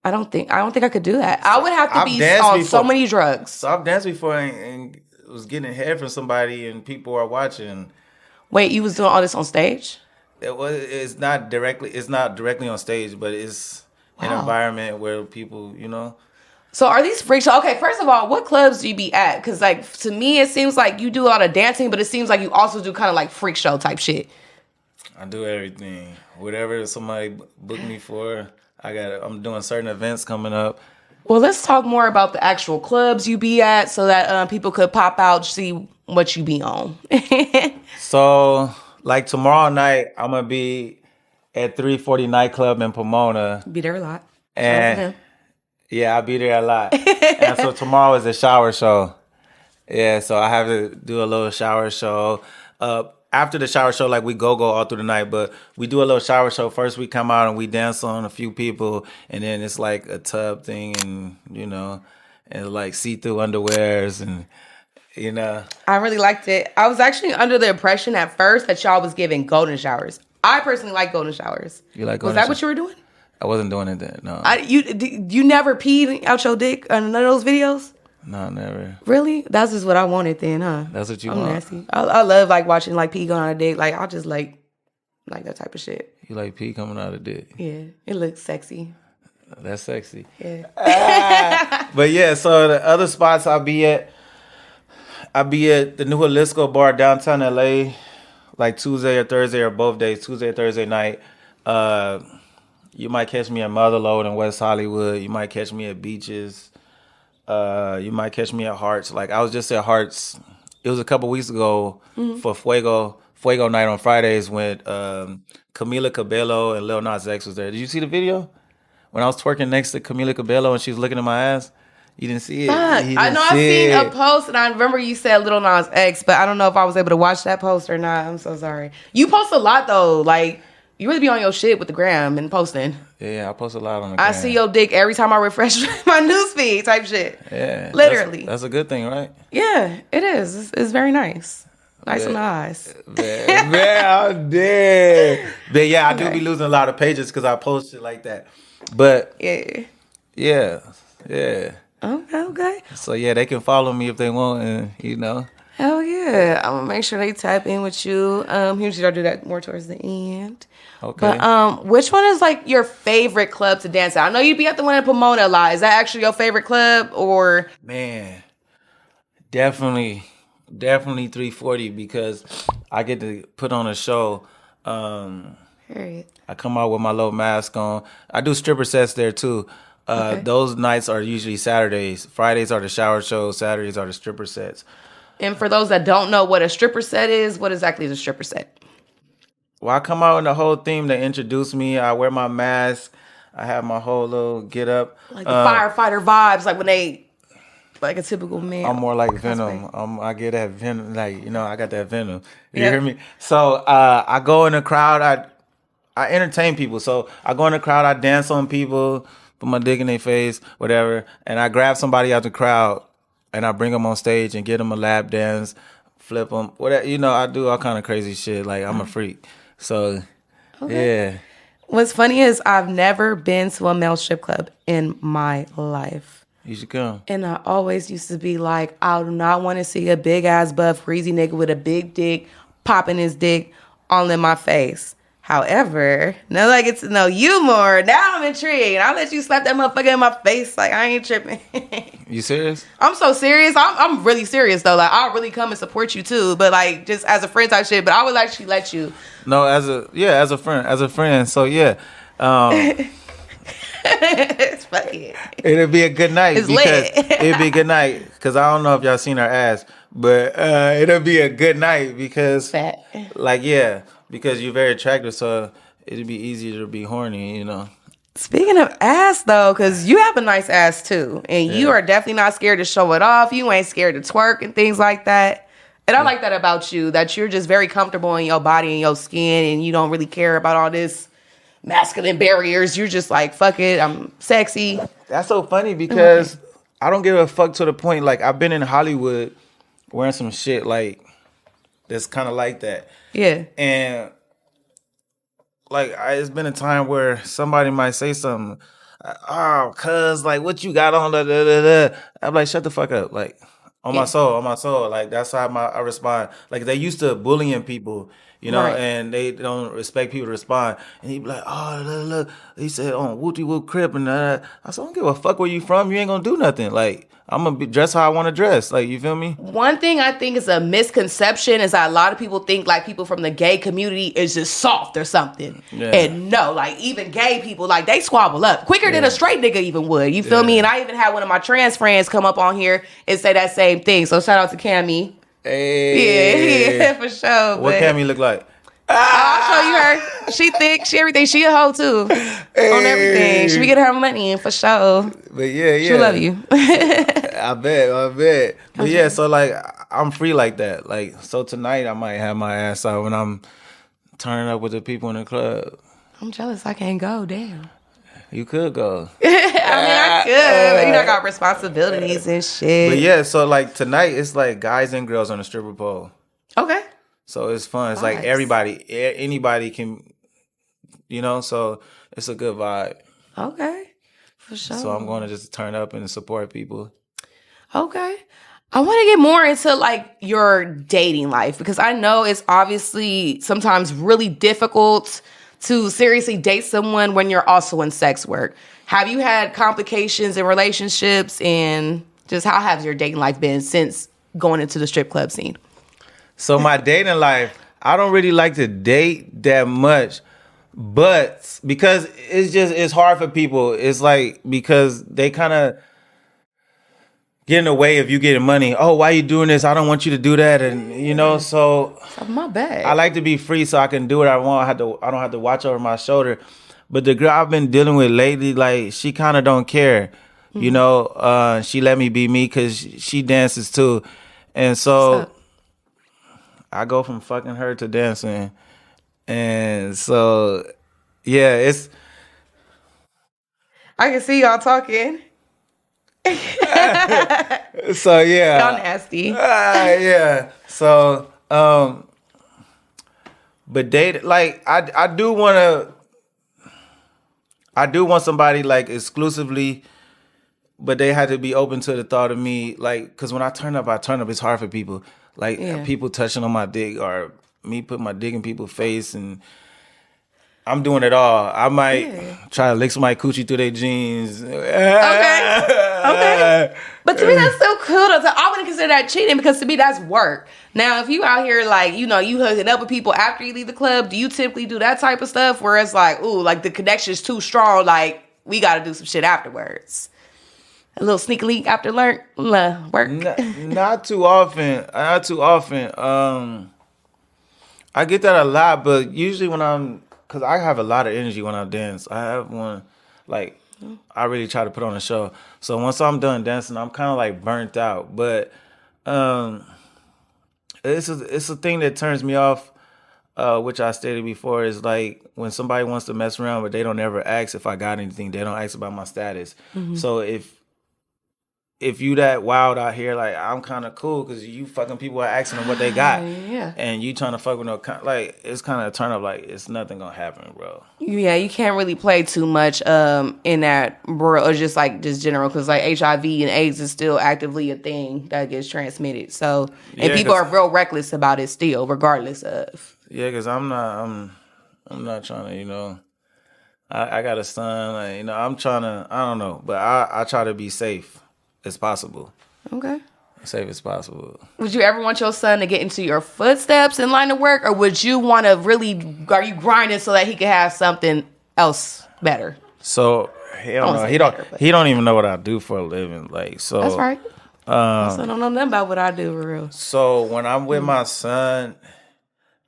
[SPEAKER 3] I don't think I could do that. I would have to be on so many drugs.
[SPEAKER 2] So I've danced before and was getting head from somebody and people are watching.
[SPEAKER 3] Wait, you was doing all this on stage?
[SPEAKER 2] It's not directly on stage, but it's an environment where people, you know.
[SPEAKER 3] So are these freak shows? Okay, first of all, what clubs do you be at? Because like to me, it seems like you do a lot of dancing, but it seems like you also do kind of like freak show type shit.
[SPEAKER 2] I do everything. Whatever somebody booked me for, I'm doing certain events coming up.
[SPEAKER 3] Well, let's talk more about the actual clubs you be at, so that people could pop out, see what you be on.
[SPEAKER 2] So, like tomorrow night, I'm gonna be at 340 nightclub in Pomona.
[SPEAKER 3] Be there a lot.
[SPEAKER 2] And yeah, I'll be there a lot. And so tomorrow is a shower show. Yeah, so I have to do a little shower show. After the shower show, like we go all through the night, but we do a little shower show. First we come out and we dance on a few people, and then it's like a tub thing, and you know, and like see-through underwears, and you know. I
[SPEAKER 3] really liked it. I was actually under the impression at first that y'all was giving golden showers. I personally like golden showers.
[SPEAKER 2] You like
[SPEAKER 3] golden showers? Was that what you were doing?
[SPEAKER 2] I wasn't doing it then, no.
[SPEAKER 3] You never peed out your dick on none of those videos?
[SPEAKER 2] No, never.
[SPEAKER 3] Really? That's just what I wanted then, huh?
[SPEAKER 2] That's what you
[SPEAKER 3] I'm
[SPEAKER 2] want?
[SPEAKER 3] Nasty. I love like watching like pee going on a dick. Like I just like that type of shit.
[SPEAKER 2] You like pee coming out of dick?
[SPEAKER 3] Yeah, it looks sexy.
[SPEAKER 2] That's sexy.
[SPEAKER 3] Yeah.
[SPEAKER 2] But yeah, so the other spots I'll be at the New Jalisco bar downtown LA, like Tuesday or Thursday or both days, Tuesday or Thursday night. You might catch me at Motherlode in West Hollywood. You might catch me at Beaches. You might catch me at Hearts. Like I was just at Hearts. It was a couple weeks ago for Fuego night on Fridays when Camila Cabello and Lil Nas X was there. Did you see the video? When I was twerking next to Camila Cabello and she was looking at my ass? You didn't see it?
[SPEAKER 3] I know I've seen a post and I remember you said Lil Nas X, but I don't know if I was able to watch that post or not. I'm so sorry. You post a lot though. Like you really be on your shit with the gram and posting.
[SPEAKER 2] Yeah, I post a lot on the gram.
[SPEAKER 3] I see your dick every time I refresh my newsfeed type shit.
[SPEAKER 2] Yeah.
[SPEAKER 3] Literally.
[SPEAKER 2] That's a good thing, right?
[SPEAKER 3] Yeah, it is. It's very nice. Nice on the eyes.
[SPEAKER 2] Man, I'm dead. But yeah, I do be losing a lot of pages because I post it like that. But yeah.
[SPEAKER 3] Okay.
[SPEAKER 2] So yeah, they can follow me if they want, and you know.
[SPEAKER 3] Hell yeah. I'm gonna make sure they tap in with you. Usually I do that more towards the end.
[SPEAKER 2] Okay.
[SPEAKER 3] But which one is like your favorite club to dance at? I know you be at the one in Pomona a lot. Is that actually your favorite club or?
[SPEAKER 2] Man, definitely 340 because I get to put on a show.
[SPEAKER 3] Period.
[SPEAKER 2] I come out with my little mask on. I do stripper sets there too. Those nights are usually Saturdays. Fridays are the shower shows. Saturdays are the stripper sets.
[SPEAKER 3] And for those that don't know what a stripper set is, what exactly is a stripper set?
[SPEAKER 2] Well, I come out in the whole theme. They introduce me. I wear my mask. I have my whole little get up.
[SPEAKER 3] Like the firefighter vibes, like when they, like a typical man.
[SPEAKER 2] I'm more like Venom. I get that Venom, like, you know, I got that Venom. You
[SPEAKER 3] Yeah.
[SPEAKER 2] hear me? So I go in the crowd, I entertain people. So I go in the crowd, I dance on people, put my dick in their face, whatever, and I grab somebody out the crowd and I bring them on stage and get them a lap dance, flip them, whatever. You know, I do all kind of crazy shit. Like, I'm a freak. So, yeah.
[SPEAKER 3] What's funny is I've never been to a male strip club in my life.
[SPEAKER 2] You should come.
[SPEAKER 3] And I always used to be like, I do not want to see a big ass buff greasy nigga with a big dick popping his dick all in my face. However, now that I get to know you more, now I'm intrigued. I'll let you slap that motherfucker in my face. Like, I ain't tripping.
[SPEAKER 2] You serious?
[SPEAKER 3] I'm so serious. I'm really serious though. Like, I'll really come and support you too. But like, just as a friend type shit. But I would actually let you.
[SPEAKER 2] No, as a friend. So yeah.
[SPEAKER 3] It's funny.
[SPEAKER 2] It'll be a good night.
[SPEAKER 3] It's lit.
[SPEAKER 2] It'll be a good night because I don't know if y'all seen her ass, but it'll be a good night because,
[SPEAKER 3] Fat.
[SPEAKER 2] like, yeah, because you're very attractive, so it'll be easier to be horny, you know.
[SPEAKER 3] Speaking of ass though, because you have a nice ass too, and you are definitely not scared to show it off. You ain't scared to twerk and things like that. And I like that about you, that you're just very comfortable in your body and your skin, and you don't really care about all this masculine barriers. You're just like, fuck it, I'm sexy.
[SPEAKER 2] That's so funny because I don't give a fuck to the point, like, I've been in Hollywood wearing some shit, like, that's kind of like that.
[SPEAKER 3] Yeah.
[SPEAKER 2] And, like, it's been a time where somebody might say something, oh, cuz, like, what you got on, da, da, da, da. I'm like, shut the fuck up, like, on my soul, like, that's how I respond. Like, they used to bullying people, you know, and they don't respect people to respond. And he be like, oh, look. He said, on Wooty Woot Crip. And I said, I don't give a fuck where you from. You ain't gonna do nothing. Like, I'm gonna be dressed how I want to dress. Like, you feel me?
[SPEAKER 3] One thing I think is a misconception is that a lot of people think like people from the gay community is just soft or something. Yeah. And no, like even gay people, like they squabble up quicker than a straight nigga even would. You feel me? And I even had one of my trans friends come up on here and say that same thing. So shout out to Cammy.
[SPEAKER 2] Hey.
[SPEAKER 3] Yeah, for sure.
[SPEAKER 2] What Cammy look like?
[SPEAKER 3] I'll show you her. She thick. She everything. She a hoe too. On everything. She be getting her money for sure.
[SPEAKER 2] But yeah.
[SPEAKER 3] She love you.
[SPEAKER 2] I bet. But yeah, so like I'm free like that. Like, so tonight I might have my ass out when I'm turning up with the people in the club.
[SPEAKER 3] I'm jealous. I can't go. Damn.
[SPEAKER 2] You could go.
[SPEAKER 3] I could. But you know, I got responsibilities and shit.
[SPEAKER 2] But yeah, so like tonight it's like guys and girls on the stripper pole.
[SPEAKER 3] Okay.
[SPEAKER 2] So it's fun. It's like anybody can, you know, so it's a good vibe.
[SPEAKER 3] Okay. For sure.
[SPEAKER 2] So I'm going to just turn up and support people.
[SPEAKER 3] Okay. I want to get more into like your dating life because I know it's obviously sometimes really difficult to seriously date someone when you're also in sex work. Have you had complications in relationships, and just how has your dating life been since going into the strip club scene?
[SPEAKER 2] So my dating life, I don't really like to date that much, but because it's hard for people. It's like because they kind of get in the way of you getting money. Oh, why you doing this? I don't want you to do that, and you know. So
[SPEAKER 3] my bad.
[SPEAKER 2] I like to be free so I can do what I want. I don't have to watch over my shoulder. But the girl I've been dealing with lately, like she kind of don't care. You know, she let me be me because she dances too, and so I go from fucking her to dancing. And so, yeah, it's...
[SPEAKER 3] I can see y'all talking.
[SPEAKER 2] So, yeah.
[SPEAKER 3] Y'all nasty.
[SPEAKER 2] Yeah. So, but date, like, I do want somebody, like, exclusively, but they had to be open to the thought of me, like, because when I turn up, it's hard for people. Like, people touching on my dick or me putting my dick in people's face, and I'm doing it all. I might try to lick somebody coochie through their jeans.
[SPEAKER 3] Okay. But to me, that's so cool. I wouldn't consider that cheating because to me, that's work. Now, if you out here, like, you know, you hooking up with people after you leave the club, do you typically do that type of stuff where it's like, ooh, like the connection's too strong, like, we got to do some shit afterwards? A little sneak leak after work.
[SPEAKER 2] Not too often. I get that a lot, but usually because I have a lot of energy when I dance. I Like, I really try to put on a show. So once I'm done dancing, I'm kind of like burnt out. But it's a thing that turns me off, which I stated before, is like when somebody wants to mess around, but they don't ever ask if I got anything. They don't ask about my status. So if you that wild out here, like, I'm kind of cool because you fucking people are asking them what they got, and you trying to fuck with like, it's kind of a turn up. Like, it's nothing gonna happen, bro.
[SPEAKER 3] Yeah, you can't really play too much in that world, or just general, because like HIV and AIDS is still actively a thing that gets transmitted. So, and people are real reckless about it still, regardless of.
[SPEAKER 2] Yeah, because I'm not trying to, I got a son, like, I'm trying to, I don't know, but I try to be safe as possible.
[SPEAKER 3] Okay.
[SPEAKER 2] Safe as possible.
[SPEAKER 3] Would you ever want your son to get into your footsteps in line of work, or would you want to are you grinding so that he could have something else better?
[SPEAKER 2] So, hell no. He don't even know what I do for a living. Like, so.
[SPEAKER 3] That's right. My son don't know nothing about what I do for real.
[SPEAKER 2] So when I'm with my son,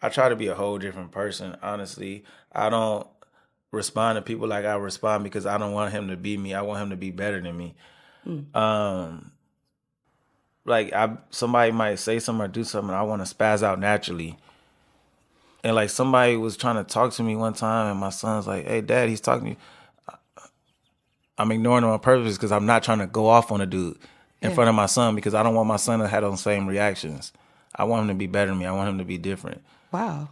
[SPEAKER 2] I try to be a whole different person, honestly. I don't respond to people like I respond because I don't want him to be me. I want him to be better than me. Like, somebody might say something or do something, I want to spaz out naturally. And like, somebody was trying to talk to me one time, and my son's like, "Hey, Dad, he's talking to you." I'm ignoring him on purpose because I'm not trying to go off on a dude in front of my son, because I don't want my son to have those same reactions. I want him to be better than me. I want him to be different.
[SPEAKER 3] Wow.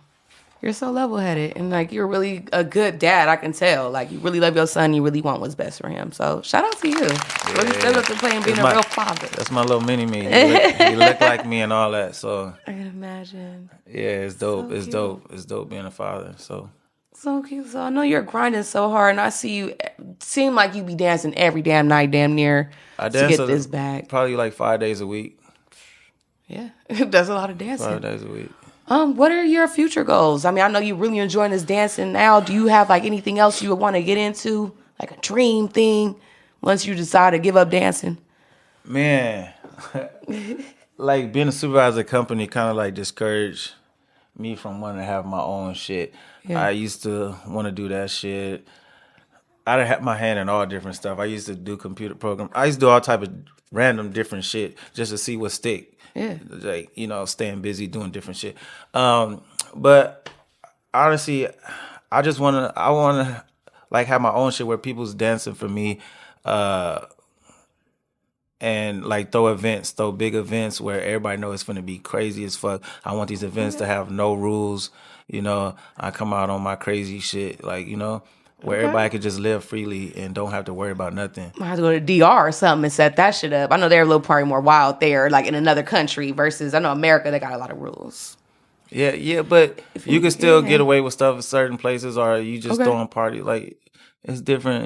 [SPEAKER 3] You're so level-headed, and like, you're really a good dad. I can tell. Like, you really love your son. You really want what's best for him. So shout out to you. Really step up to play and being a real father.
[SPEAKER 2] That's my little mini me. He look like me and all that. So
[SPEAKER 3] I can imagine.
[SPEAKER 2] Yeah, it's dope.
[SPEAKER 3] So
[SPEAKER 2] it's
[SPEAKER 3] cute.
[SPEAKER 2] dope. It's dope being a father. So
[SPEAKER 3] cute. So I know you're grinding so hard, and I see you. Seem like you be dancing every damn night, damn near,
[SPEAKER 2] I
[SPEAKER 3] to
[SPEAKER 2] dance
[SPEAKER 3] get this bag.
[SPEAKER 2] Probably like 5 days a week.
[SPEAKER 3] Yeah, that's a lot of dancing.
[SPEAKER 2] 5 days a week.
[SPEAKER 3] What are your future goals? I mean, I know you're really enjoying this dancing now. Do you have like anything else you would want to get into, like a dream thing, once you decide to give up dancing?
[SPEAKER 2] Man, like being a supervisor of a company kind of like discouraged me from wanting to have my own shit. Yeah. I used to want to do that shit. I had my hand in all different stuff. I used to do computer program. I used to do all type of random different shit just to see what stick. Yeah, like, staying busy doing different shit. But honestly, I want to like have my own shit where people's dancing for me, and like throw big events where everybody knows it's gonna be crazy as fuck. I want these events to have no rules. I come out on my crazy shit, like, where everybody could just live freely and don't have to worry about nothing.
[SPEAKER 3] Might have to go to DR or something and set that shit up. I know they're a little probably more wild there, like in another country, versus I know America, they got a lot of rules.
[SPEAKER 2] Yeah, but you can still get away with stuff in certain places, or you just throwing party. Like, it's different,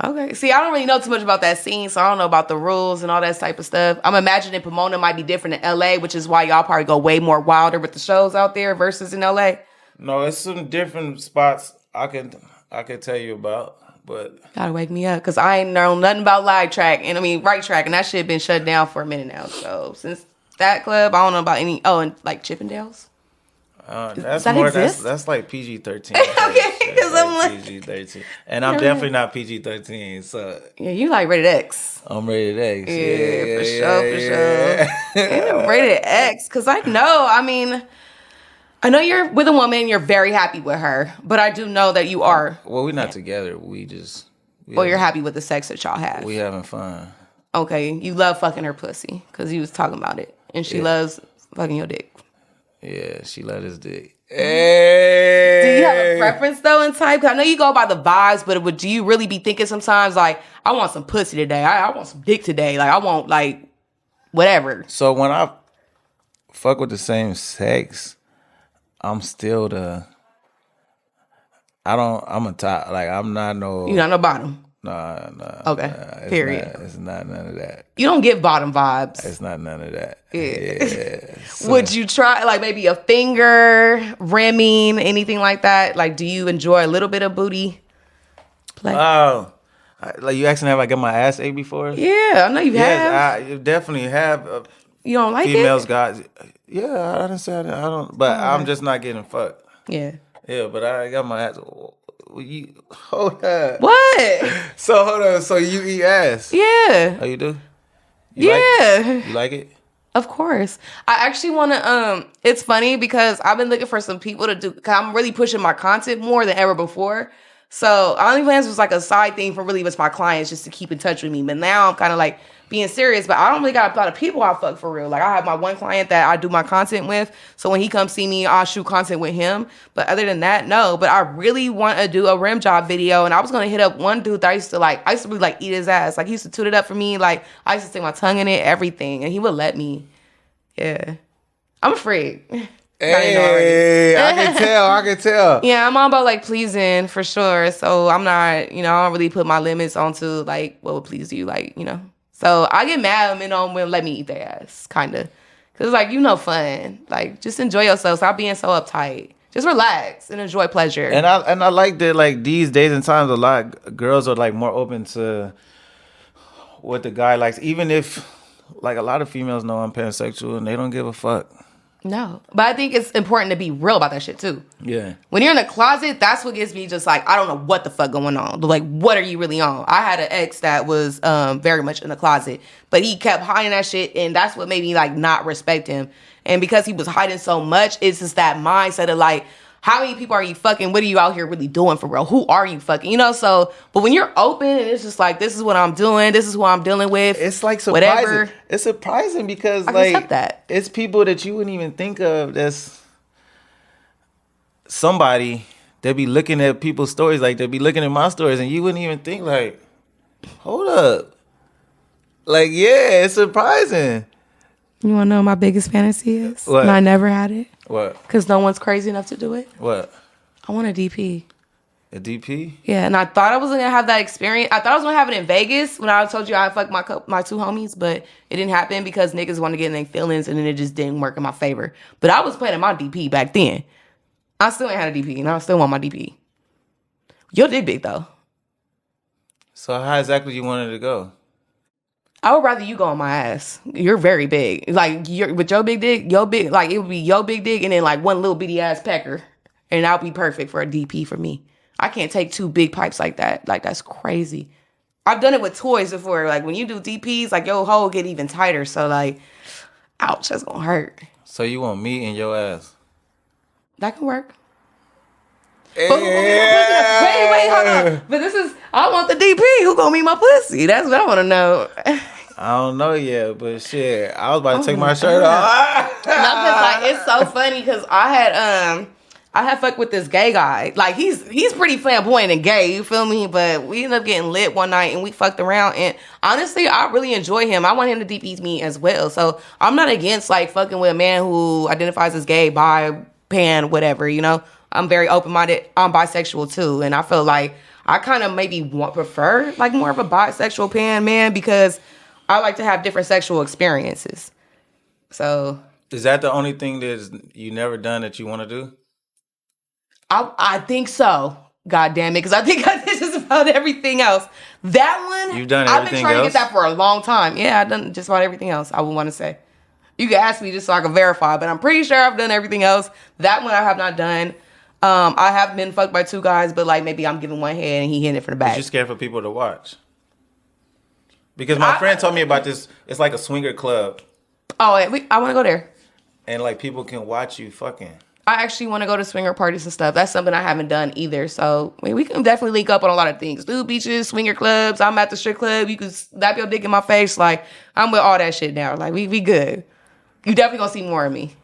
[SPEAKER 3] Okay. See, I don't really know too much about that scene, so I don't know about the rules and all that type of stuff. I'm imagining Pomona might be different in LA, which is why y'all probably go way more wilder with the shows out there versus in LA.
[SPEAKER 2] No, it's some different spots I can tell you about, but
[SPEAKER 3] gotta wake me up, because I ain't know nothing about Right Track, and that shit been shut down for a minute now. So since that club, I don't know about any. Oh, and like Chippendales.
[SPEAKER 2] That's
[SPEAKER 3] that
[SPEAKER 2] more.
[SPEAKER 3] exist?
[SPEAKER 2] That's like PG-13.
[SPEAKER 3] Okay, because I'm like
[SPEAKER 2] PG-13, and I'm definitely not PG-13. So
[SPEAKER 3] yeah, you like rated X.
[SPEAKER 2] I'm rated X.
[SPEAKER 3] Yeah, for sure. Yeah, rated X, because I know. I know you're with a woman, you're very happy with her, but I do know that you are.
[SPEAKER 2] Well, we're not together.
[SPEAKER 3] You're happy with the sex that y'all have.
[SPEAKER 2] We having fun.
[SPEAKER 3] Okay, you love fucking her pussy, because you was talking about it, and she loves fucking your dick.
[SPEAKER 2] Yeah, she loves his dick. Hey.
[SPEAKER 3] Do you have a preference though in type? 'Cause I know you go by the vibes, but do you really be thinking sometimes like, I want some pussy today, I want some dick today, like I want like whatever?
[SPEAKER 2] So when I fuck with the same sex, I'm still I'm a top. Like, I'm not no.
[SPEAKER 3] You're not no bottom.
[SPEAKER 2] Nah.
[SPEAKER 3] Okay. Period.
[SPEAKER 2] It's not none of that.
[SPEAKER 3] You don't give bottom vibes.
[SPEAKER 2] It's not none of that.
[SPEAKER 3] Yeah. So. Would you try like maybe a finger, rimming, anything like that? Like, do you enjoy a little bit of booty play?
[SPEAKER 2] Oh. Like, you asking, have I got my ass ate before?
[SPEAKER 3] Yeah, I know you have.
[SPEAKER 2] I definitely have.
[SPEAKER 3] You don't like
[SPEAKER 2] females
[SPEAKER 3] it?
[SPEAKER 2] Guys. Yeah, I didn't say I don't. But I'm just not getting fucked.
[SPEAKER 3] Yeah.
[SPEAKER 2] Yeah, but I got my ass. hold up.
[SPEAKER 3] What?
[SPEAKER 2] So hold on. So you eat ass?
[SPEAKER 3] Yeah.
[SPEAKER 2] Oh, you do? You like it?
[SPEAKER 3] Of course. I actually want to, it's funny because I've been looking for some people to do, cause I'm really pushing my content more than ever before. So OnlyFans was like a side thing for really with my clients just to keep in touch with me. But now I'm kind of like being serious, but I don't really got a lot of people I fuck for real. Like I have my one client that I do my content with. So when he comes see me, I'll shoot content with him. But other than that, no. But I really want to do a rim job video. And I was going to hit up one dude that I used to really like eat his ass. Like he used to toot it up for me. Like I used to stick my tongue in it, everything. And he would let me. Yeah. I'm a freak.
[SPEAKER 2] Hey, I can tell.
[SPEAKER 3] Yeah, I'm all about like pleasing for sure. So I'm not, I don't really put my limits onto like what would please you, like, So I get mad when when let me eat their ass, kind of. Because like, fun. Like, just enjoy yourself. Stop being so uptight. Just relax and enjoy pleasure.
[SPEAKER 2] And I like that, like, these days and times, a lot of girls are, like, more open to what the guy likes. Even if, like, a lot of females know I'm pansexual and they don't give a fuck.
[SPEAKER 3] No. But I think it's important to be real about that shit, too.
[SPEAKER 2] Yeah.
[SPEAKER 3] When you're in a closet, that's what gets me just like, I don't know what the fuck going on. Like, what are you really on? I had an ex that was very much in the closet, but he kept hiding that shit, and that's what made me, like, not respect him. And because he was hiding so much, it's just that mindset of, like, how many people are you fucking? What are you out here really doing for real? Who are you fucking? So, but when you're open and it's just like, this is what I'm doing, this is what I'm dealing with.
[SPEAKER 2] It's like surprising.
[SPEAKER 3] Whatever.
[SPEAKER 2] It's surprising because,
[SPEAKER 3] I
[SPEAKER 2] like,
[SPEAKER 3] accept that.
[SPEAKER 2] It's people that you wouldn't even think of that's somebody that be looking at people's stories, like they be looking at my stories, and you wouldn't even think, like, hold up. Like, yeah, it's surprising.
[SPEAKER 3] You want to know what my biggest fantasy is?
[SPEAKER 2] What?
[SPEAKER 3] And I never had it.
[SPEAKER 2] What?
[SPEAKER 3] Because no one's crazy enough to do it.
[SPEAKER 2] What?
[SPEAKER 3] I want a DP.
[SPEAKER 2] A DP?
[SPEAKER 3] Yeah, and I thought I was going to have that experience. I thought I was going to have it in Vegas when I told you I fucked my two homies, but it didn't happen because niggas wanted to get in their feelings, and then it just didn't work in my favor. But I was planning my DP back then. I still ain't had a DP, and I still want my DP. Your dick big, though.
[SPEAKER 2] So how exactly you wanted to go?
[SPEAKER 3] I would rather you go on my ass. You're very big. Like, with your big dick, like, it would be your big dick and then, like, one little bitty ass pecker. And that'll be perfect for a DP for me. I can't take two big pipes like that. Like, that's crazy. I've done it with toys before. Like, when you do DPs, like, your hole get even tighter. So, like, ouch, that's gonna hurt.
[SPEAKER 2] So you want me in your ass?
[SPEAKER 3] That can work.
[SPEAKER 2] Yeah.
[SPEAKER 3] But wait, hold on. But I want the DP. Who gonna be my pussy? That's what I want to know.
[SPEAKER 2] I don't know yet, but shit, I was about to take my shirt off.
[SPEAKER 3] No, cause like it's so funny because I had fucked with this gay guy. Like he's pretty flamboyant and gay, you feel me? But we ended up getting lit one night and we fucked around. And honestly, I really enjoy him. I want him to DP me as well. So I'm not against like fucking with a man who identifies as gay, bi, pan, whatever. I'm very open-minded. I'm bisexual too, and I feel like I kind of maybe prefer like more of a bisexual pan man because I like to have different sexual experiences. So
[SPEAKER 2] is that the only thing that you never done that you want to do?
[SPEAKER 3] I think so. God damn it, because I think I did just about everything else. That one,
[SPEAKER 2] you've done
[SPEAKER 3] I've
[SPEAKER 2] everything
[SPEAKER 3] been trying
[SPEAKER 2] else?
[SPEAKER 3] to get that for a long time. Yeah, I've done just about everything else. I would want to say. You can ask me just so I can verify, but I'm pretty sure I've done everything else. That one I have not done. I have been fucked by two guys, but like maybe I'm giving one head and he hitting it from the back.
[SPEAKER 2] You're scared for people to watch. Because my friend told me about this. It's like a swinger club.
[SPEAKER 3] Oh, I want to go there.
[SPEAKER 2] And like people can watch you fucking.
[SPEAKER 3] I actually want to go to swinger parties and stuff. That's something I haven't done either. So we can definitely link up on a lot of things. Dude beaches, swinger clubs. I'm at the strip club. You can slap your dick in my face. Like I'm with all that shit now. Like we good. You definitely gonna see more of me.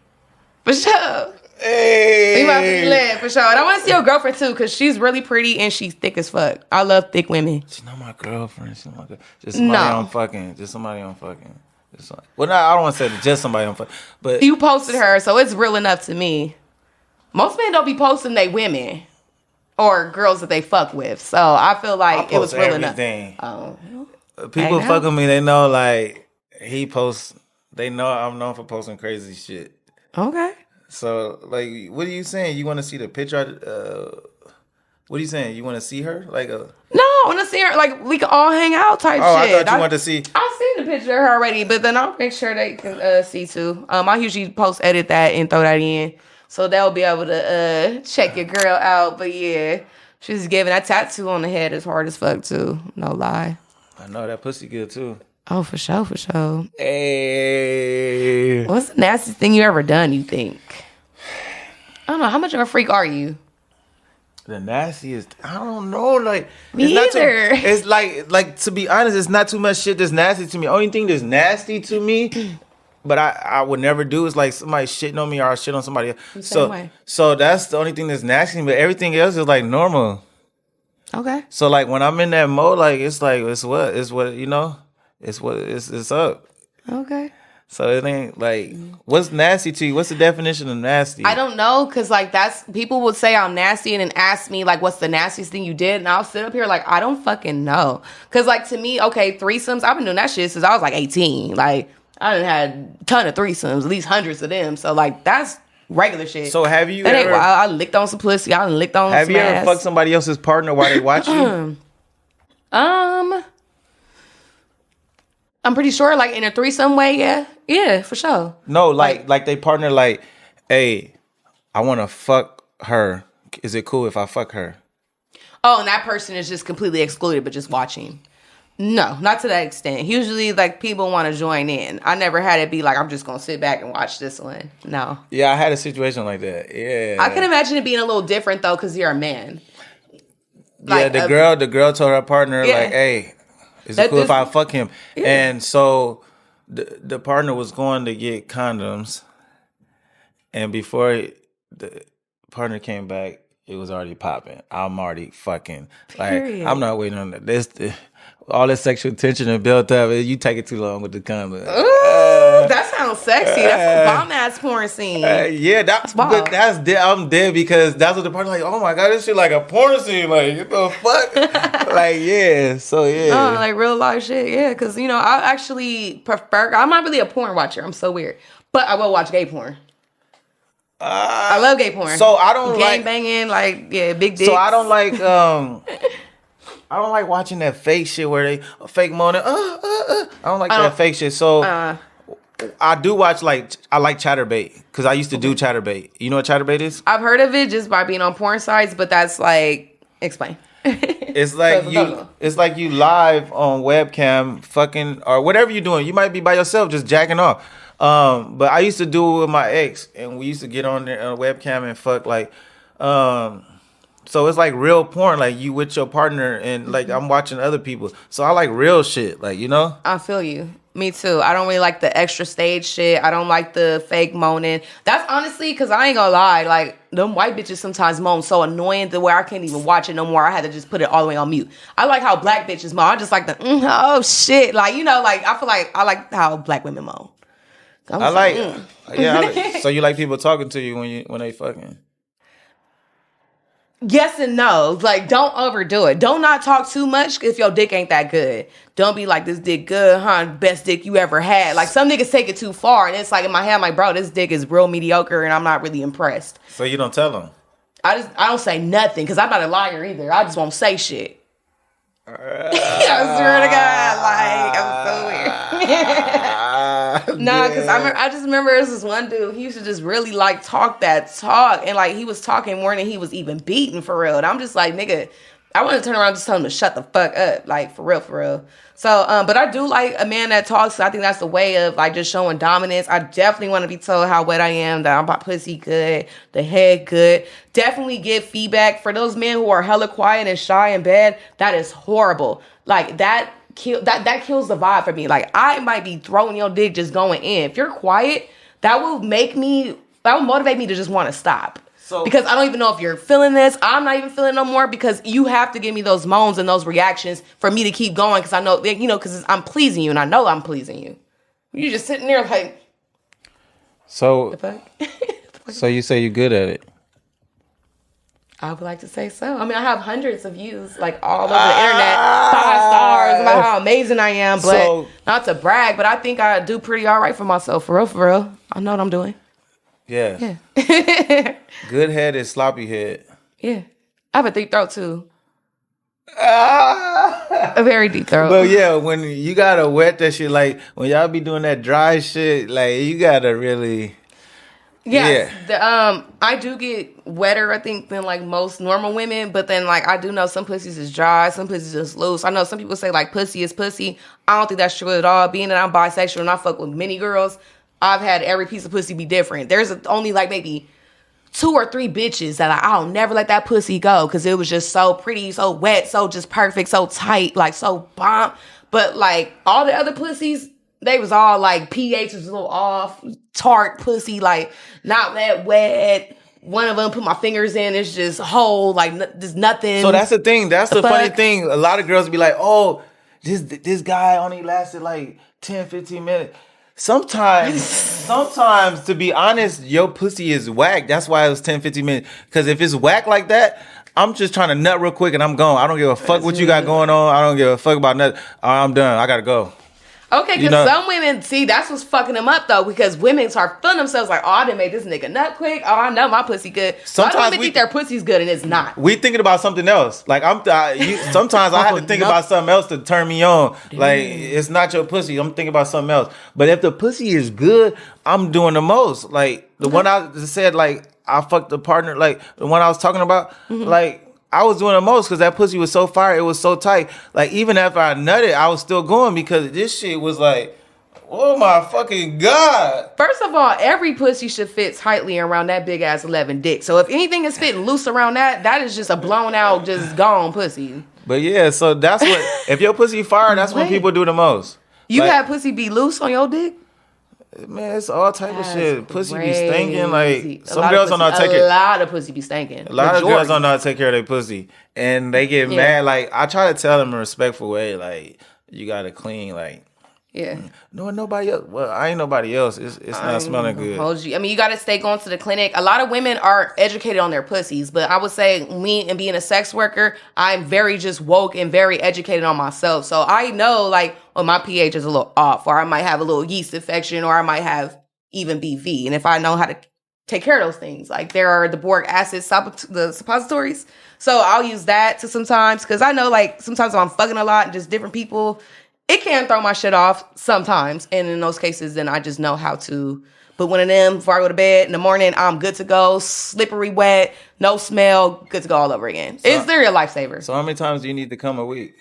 [SPEAKER 3] For sure.
[SPEAKER 2] Hey.
[SPEAKER 3] You might be lit, for sure. And I want to see your girlfriend too, because she's really pretty and she's thick as fuck. I love thick women.
[SPEAKER 2] She's not my girlfriend. She's not my girlfriend. Just somebody I'm fucking. Just somebody I'm fucking. Well, no, I don't want to say just somebody I'm fucking. But
[SPEAKER 3] you posted her, so it's real enough to me. Most men don't be posting they women or girls that they fuck with. So I feel like it was real
[SPEAKER 2] everything.
[SPEAKER 3] Enough. Oh.
[SPEAKER 2] People fuck with me. They know like he posts. They know I'm known for posting crazy shit.
[SPEAKER 3] Okay.
[SPEAKER 2] So, like, what are you saying? You want to see the picture? What are you saying? You want to see her? Like a...
[SPEAKER 3] No, I want to see her. Like, we can all hang out type shit.
[SPEAKER 2] I thought you wanted to see...
[SPEAKER 3] I've seen the picture of her already, but then I'll make sure they can see too. I usually post-edit that and throw that in. So they'll be able to check your girl out. But yeah, She's giving that tattoo on the head is hard as fuck too. No lie.
[SPEAKER 2] I know that pussy good too.
[SPEAKER 3] Oh, for sure, for sure.
[SPEAKER 2] Hey.
[SPEAKER 3] What's the nastiest thing you ever done, you think? I don't know. How much of a freak are you?
[SPEAKER 2] The nastiest, I don't know. Like,
[SPEAKER 3] Me
[SPEAKER 2] it's
[SPEAKER 3] either.
[SPEAKER 2] It's like to be honest, it's not too much shit that's nasty to me. Only thing that's nasty to me, but I would never do is like somebody shitting on me or I shit on somebody else. So that's the only thing that's nasty. But everything else is like normal.
[SPEAKER 3] Okay.
[SPEAKER 2] So like when I'm in that mode, like it's what you know, it's up.
[SPEAKER 3] Okay.
[SPEAKER 2] So it ain't like, what's nasty to you? What's the definition of nasty?
[SPEAKER 3] I don't know, because like that's, people would say I'm nasty and then ask me like, what's the nastiest thing you did? And I'll sit up here like, I don't fucking know. Because like to me, okay, threesomes, I've been doing that shit since I was like 18. Like I done had a ton of threesomes, at least hundreds of them. So like that's regular shit.
[SPEAKER 2] So have you
[SPEAKER 3] that
[SPEAKER 2] ever...
[SPEAKER 3] I licked on some pussy. I done licked on some
[SPEAKER 2] Have you ever
[SPEAKER 3] ass.
[SPEAKER 2] fucked somebody else's partner while they watch you?
[SPEAKER 3] I'm pretty sure, like in a threesome way, yeah, for sure.
[SPEAKER 2] No, like they partner, like, hey, I want to fuck her. Is it cool if I fuck her?
[SPEAKER 3] Oh, and that person is just completely excluded, but just watching. No, not to that extent. Usually, like people want to join in. I never had it be like I'm just gonna sit back and watch this one. No.
[SPEAKER 2] Yeah, I had a situation like that. Yeah,
[SPEAKER 3] I can imagine it being a little different though, because you're a man.
[SPEAKER 2] Like, yeah, the girl told her partner, like, hey. Is it cool if I fuck him? Yeah. And so the partner was going to get condoms. And before the partner came back, it was already popping. I'm already fucking. Period. Like, I'm not waiting on this. All this sexual tension and built up. You take it too long with the condom.
[SPEAKER 3] Ooh, that sounds sexy. That's a bomb ass porn scene.
[SPEAKER 2] Yeah, that's dead. I'm dead because that's what the partner like. Oh my god, this shit like a porn scene. Like, what the fuck? Like, yeah. So yeah.
[SPEAKER 3] No, like real life shit. Yeah, because you know I actually prefer. I'm not really a porn watcher. I'm so weird, but I will watch gay porn. I love gay porn.
[SPEAKER 2] So I don't
[SPEAKER 3] gang banging, like big dicks.
[SPEAKER 2] So I don't like I don't like watching that fake shit where they fake moaning. I don't like that fake shit. So I do watch I like Chatterbait because I used to do Chatterbait. You know what Chatterbait is?
[SPEAKER 3] I've heard of it just by being on porn sites, but that's like explain.
[SPEAKER 2] It's like you live on webcam, fucking or whatever you're doing. You might be by yourself just jacking off. But I used to do it with my ex, and we used to get on there on a webcam and fuck like. So it's like real porn, like you with your partner, and like I'm watching other people. So I like real shit, like, you know.
[SPEAKER 3] I feel you. Me too. I don't really like the extra stage shit. I don't like the fake moaning. That's honestly because I ain't gonna lie. Like them white bitches sometimes moan so annoying to where I can't even watch it no more. I had to just put it all the way on mute. I like how black bitches moan. I just like the oh shit, like you know, like I feel like I like how black women moan.
[SPEAKER 2] I like, yeah. So you like people talking to you when they fucking.
[SPEAKER 3] Yes and no. Like, don't overdo it. Don't not talk too much if your dick ain't that good. Don't be like, this dick good, huh? Best dick you ever had. Like, some niggas take it too far. And it's like, in my head, I'm like, bro, this dick is real mediocre and I'm not really impressed.
[SPEAKER 2] So you don't tell them?
[SPEAKER 3] I don't say nothing because I'm not a liar either. I just won't say shit. I swear to God. Like, I'm so weird. Nah, because I just remember there was this one dude, he used to just really like talk that talk. And like, he was talking more than he was even beating for real. And I'm just like, nigga, I want to turn around and just tell him to shut the fuck up. Like, for real, for real. So, but I do like a man that talks. So I think that's the way of like just showing dominance. I definitely want to be told how wet I am, that I'm pussy good, the head good. Definitely give feedback for those men who are hella quiet and shy in bed. That is horrible. Like that kills the vibe for me. Like I might be throwing your dick just going in. If you're quiet, that will motivate me to just want to stop. So, because I don't even know if you're feeling this. I'm not even feeling no more because you have to give me those moans and those reactions for me to keep going because I know, you know, because I'm pleasing you and I know I'm pleasing you. You're just sitting there like...
[SPEAKER 2] So,
[SPEAKER 3] the fuck?
[SPEAKER 2] So you say you're good at it?
[SPEAKER 3] I would like to say so. I mean, I have hundreds of views like all over the internet. 5 stars about how amazing I am. But not to brag, but I think I do pretty all right for myself. For real, for real. I know what I'm doing.
[SPEAKER 2] Yeah. Good head is sloppy head.
[SPEAKER 3] Yeah. I have a deep throat too. A very deep throat.
[SPEAKER 2] But yeah, when you gotta wet that shit, like when y'all be doing that dry shit, like you gotta really.
[SPEAKER 3] Yes, I do get wetter, I think, than like most normal women. But then, like, I do know some pussies is dry, some pussies is loose. I know some people say like pussy is pussy. I don't think that's true at all. Being that I'm bisexual and I fuck with many girls, I've had every piece of pussy be different. There's only like maybe 2 or 3 bitches that I'll never let that pussy go because it was just so pretty, so wet, so just perfect, so tight, like so bomb. But like all the other pussies, they was all like pH was a little off, tart pussy, like not that wet. One of them put my fingers in, it's just whole, like there's nothing.
[SPEAKER 2] So that's the thing. That's the funny thing. A lot of girls be like, oh, this guy only lasted like 10, 15 minutes. Sometimes, to be honest, your pussy is whack. That's why it was 10, 15 minutes. Because if it's whack like that, I'm just trying to nut real quick and I'm gone. I don't give a fuck what you got going on. I don't give a fuck about nothing. I'm done. I gotta go.
[SPEAKER 3] Okay, because some women, see, that's what's fucking them up, though, because women start feeling themselves like, oh, I done made this nigga nut quick. Oh, I know my pussy good. Sometimes women think their pussy's good, and it's not.
[SPEAKER 2] We thinking about something else. Like, sometimes I have to think about something else to turn me on. Damn. Like, it's not your pussy. I'm thinking about something else. But if the pussy is good, I'm doing the most. Like, the one I said, like, I fucked the partner, like, the one I was talking about, like, I was doing the most because that pussy was so fire. It was so tight. Like, even after I nutted, I was still going because this shit was like, oh my fucking God.
[SPEAKER 3] First of all, every pussy should fit tightly around that big ass 11 dick. So if anything is fitting loose around that is just a blown out, just gone pussy.
[SPEAKER 2] But yeah, so that's what, if your pussy fire, that's when people do the most.
[SPEAKER 3] You like, had pussy be loose on your dick?
[SPEAKER 2] Man, it's all type of shit. Pussy be stinking. Like, some girls don't know how to take care.
[SPEAKER 3] A lot of pussy be stinking.
[SPEAKER 2] A lot of girls don't know how to take care of their pussy. And they get mad. Like, I try to tell them in a respectful way, like, you gotta clean, like.
[SPEAKER 3] Yeah.
[SPEAKER 2] No, nobody else. Well, I ain't nobody else. It's not smelling good.
[SPEAKER 3] I mean, you got to stay going to the clinic. A lot of women are educated on their pussies, but I would say me and being a sex worker, I'm very just woke and very educated on myself. So I know, like, when my pH is a little off, or I might have a little yeast infection, or I might have even BV. And if I know how to take care of those things, like there are the boric acid, the suppositories. So I'll use that to sometimes, because I know, like, sometimes when I'm fucking a lot and just different people, it can throw my shit off sometimes. And in those cases, then I just know how to put one of them before I go to bed. In the morning, I'm good to go. Slippery, wet, no smell, good to go all over again. So, it's literally a lifesaver.
[SPEAKER 2] So how many times do you need to come a week?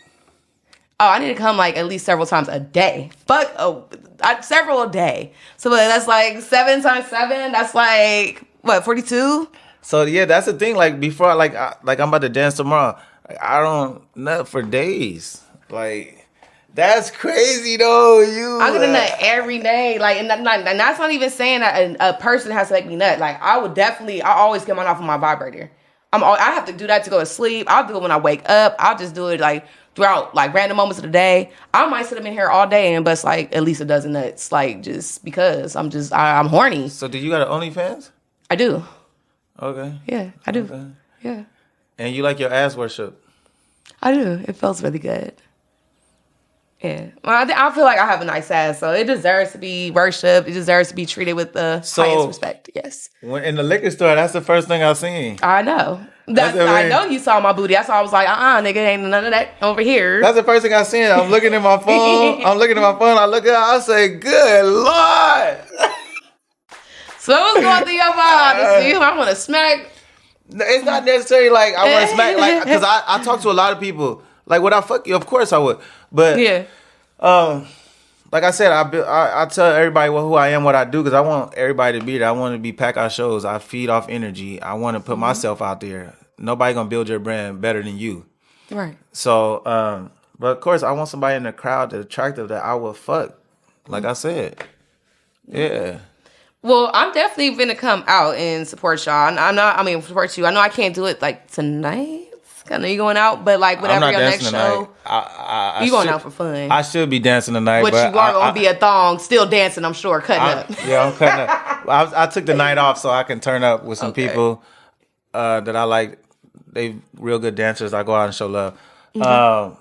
[SPEAKER 3] Oh, I need to come like at least several times a day. Several a day. So that's like 7 times 7. That's like, what, 42?
[SPEAKER 2] So yeah, that's the thing. Like before, I'm about to dance tomorrow. I don't nut for days. Like, that's crazy though. I'm
[SPEAKER 3] gonna nut every day. Like, and that's not even saying that a person has to make me nut. Like, I always get mine off of my vibrator. I have to do that to go to sleep. I'll do it when I wake up. I'll just do it like throughout like random moments of the day. I might sit up in here all day and bust like at least a dozen nuts. Like, just because I'm horny.
[SPEAKER 2] So do you got an OnlyFans?
[SPEAKER 3] I do.
[SPEAKER 2] Okay.
[SPEAKER 3] Yeah, I do.
[SPEAKER 2] Okay.
[SPEAKER 3] Yeah.
[SPEAKER 2] And you like your ass worship?
[SPEAKER 3] I do. It feels really good. Yeah. Well, I feel like I have a nice ass, so it deserves to be worshipped. It deserves to be treated with the highest respect. Yes.
[SPEAKER 2] When in the liquor store, that's the first thing I seen.
[SPEAKER 3] I know. I know you saw my booty. That's why I was like, nigga, ain't none of that over here.
[SPEAKER 2] That's the first thing I seen. I'm looking at my phone. I look at it. I say, good Lord.
[SPEAKER 3] So what's going through your mind? I want to smack.
[SPEAKER 2] It's not necessarily like I want to smack, like, because I talk to a lot of people. Like, would I fuck you? Of course I would. But
[SPEAKER 3] yeah.
[SPEAKER 2] Like I said, I tell everybody who I am, what I do, because I want everybody to be there. I want to be pack out shows. I feed off energy. I want to put myself out there. Nobody gonna build your brand better than you.
[SPEAKER 3] Right.
[SPEAKER 2] So, but of course, I want somebody in the crowd that's attractive that I will fuck. Like I said, yeah.
[SPEAKER 3] Well, I'm definitely gonna come out and support y'all. Support you. I know I can't do it like tonight. I know you going out, but like whatever your next show, you going out for fun.
[SPEAKER 2] I should be dancing tonight,
[SPEAKER 3] but you are gonna be a thong, still dancing. I'm sure, cutting up.
[SPEAKER 2] Yeah, I'm cutting up. I took the night off so I can turn up with some people that I like. They real good dancers. I go out and show love. Mm-hmm.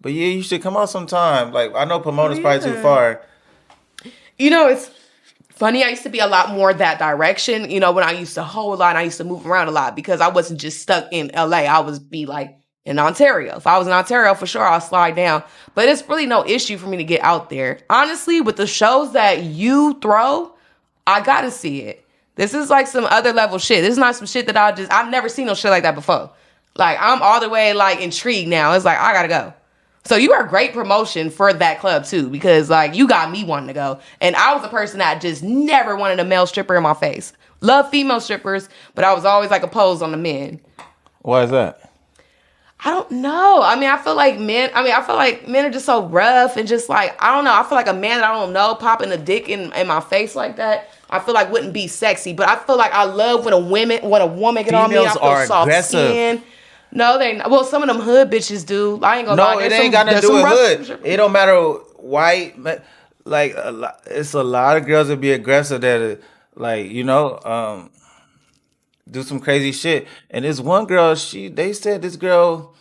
[SPEAKER 2] But yeah, you should come out sometime. Like, I know Pomona's probably too far.
[SPEAKER 3] You know, it's funny, I used to be a lot more that direction, you know, when I used to hold a lot, I used to move around a lot because I wasn't just stuck in LA. I was be like in Ontario. If I was in Ontario, for sure, I'll slide down. But it's really no issue for me to get out there. Honestly, with the shows that you throw, I gotta see it. This is like some other level shit. This is not some shit that I've never seen no shit like that before. Like, I'm all the way, like, intrigued now. It's like, I gotta go. So you are great promotion for that club, too, because, like, you got me wanting to go. And I was a person that just never wanted a male stripper in my face. Love female strippers, but I was always, like, opposed on the men.
[SPEAKER 2] Why is that?
[SPEAKER 3] I don't know. I mean, I feel like men are just so rough and just, like, I don't know. I feel like a man that I don't know popping a dick in my face like that, I feel like wouldn't be sexy. But I feel like I love when a woman get on me. I feel soft
[SPEAKER 2] aggressive.
[SPEAKER 3] Skin. No, they not. Well, some of them hood bitches do. I ain't gonna lie.
[SPEAKER 2] No, it ain't got nothing to do with hood. It don't matter white. Like, it's a lot of girls that be aggressive that, like, you know, do some crazy shit. And this one girl, they said this girl,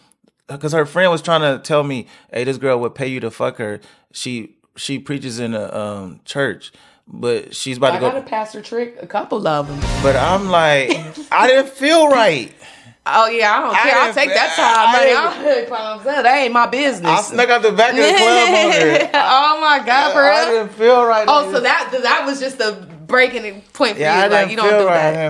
[SPEAKER 2] because her friend was trying to tell me, hey, this girl would pay you to fuck her. She preaches in a church, but she's about to go.
[SPEAKER 3] I got a pastor trick, a couple of them.
[SPEAKER 2] But I'm like, I didn't feel right.
[SPEAKER 3] Oh, yeah, I don't care. I'll take that time, money. That ain't my business.
[SPEAKER 2] I snuck out the back of the club on her.
[SPEAKER 3] Oh, my God, for real?
[SPEAKER 2] I didn't feel right.
[SPEAKER 3] Oh, so that was just the breaking point for you.
[SPEAKER 2] Like,
[SPEAKER 3] you don't do that.
[SPEAKER 2] I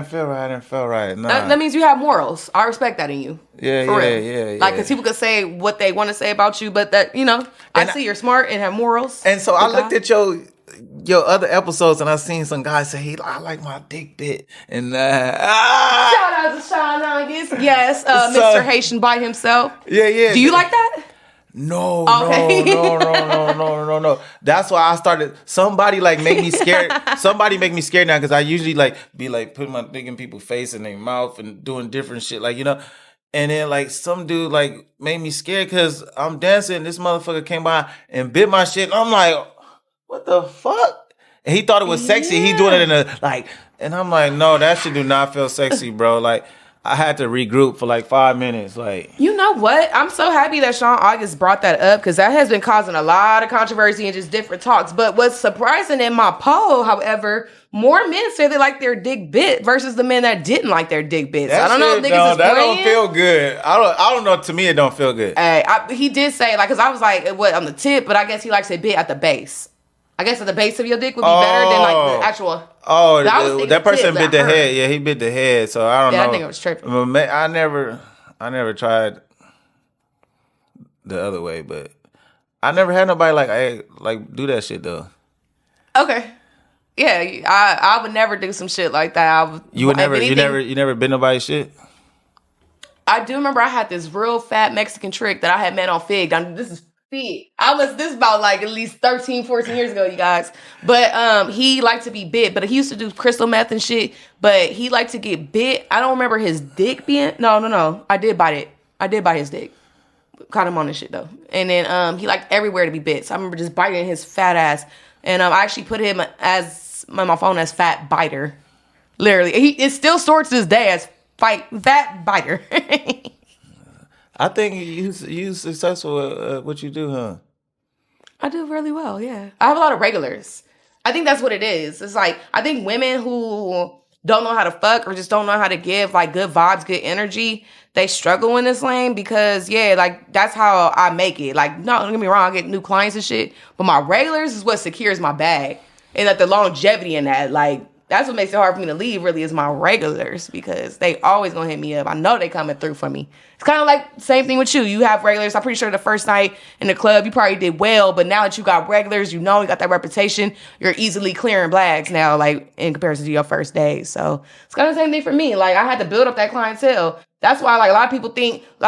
[SPEAKER 2] didn't feel right. Nah.
[SPEAKER 3] That means you have morals. I respect that in you.
[SPEAKER 2] Yeah.
[SPEAKER 3] Like, because people could say what they want to say about you, but that, you know, I see you're smart and have morals.
[SPEAKER 2] And so I looked at your other episodes and I seen some guys say, hey, I like my dick bit. And
[SPEAKER 3] shout out to Shoutout. Yes, Mr. Haitian by himself.
[SPEAKER 2] Yeah.
[SPEAKER 3] Do you like that?
[SPEAKER 2] No,
[SPEAKER 3] okay.
[SPEAKER 2] No. That's why I started. Somebody like make me scared. Somebody make me scared now because I usually like be like putting my dick in people's face and their mouth and doing different shit, like, you know. And then like some dude like made me scared because I'm dancing. This motherfucker came by and bit my shit. I'm like, what the fuck? And he thought it was sexy.
[SPEAKER 3] Yeah.
[SPEAKER 2] He doing it in a like, and I'm like, no, that shit do not feel sexy, bro. Like, I had to regroup for like 5 minutes. Like,
[SPEAKER 3] you know what? I'm so happy that Sean August brought that up because that has been causing a lot of controversy and just different talks. But what's surprising in my poll, however, more men say they like their dick bit versus the men that didn't like their dick bits. I don't know if niggas is
[SPEAKER 2] that
[SPEAKER 3] playing.
[SPEAKER 2] Don't feel good. I don't know. To me, it don't feel good.
[SPEAKER 3] He did say, like, because I was like, what, on the tip, but I guess he likes it bit at the base. I guess at the base of your dick would be better than like the actual.
[SPEAKER 2] Oh, that person bit the head. Yeah, he bit the head. So I don't know.
[SPEAKER 3] I think it was tripping.
[SPEAKER 2] I never tried the other way, but I never had nobody like do that shit though.
[SPEAKER 3] Okay. Yeah, I would never do some shit like that.
[SPEAKER 2] You never bit nobody's shit?
[SPEAKER 3] I do remember I had this real fat Mexican trick that I had met on Fig. This is about like at least 13, 14 years ago, you guys. But he liked to be bit, but he used to do crystal meth and shit. But he liked to get bit. I don't remember his dick being. No. I did bite it. I did bite his dick. Caught him on this shit though. And then he liked everywhere to be bit. So I remember just biting his fat ass. And I actually put him as my phone as Fat Biter. Literally, it's still stored to this day as Fat Biter.
[SPEAKER 2] I think you successful at what you do, huh?
[SPEAKER 3] I do really well, yeah. I have a lot of regulars. I think that's what it is. It's like, I think women who don't know how to fuck or just don't know how to give like good vibes, good energy, they struggle in this lane because, yeah, like that's how I make it. Like, no, don't get me wrong, I get new clients and shit, but my regulars is what secures my bag. And like the longevity in that, like, that's what makes it hard for me to leave, really, is my regulars, because they always gonna hit me up. I know they coming through for me. It's kind of like the same thing with you. You have regulars. I'm pretty sure the first night in the club, you probably did well, but now that you got regulars, you got that reputation, you're easily clearing blags now, like, in comparison to your first day. So it's kind of the same thing for me. Like, I had to build up that clientele. That's why, like, a lot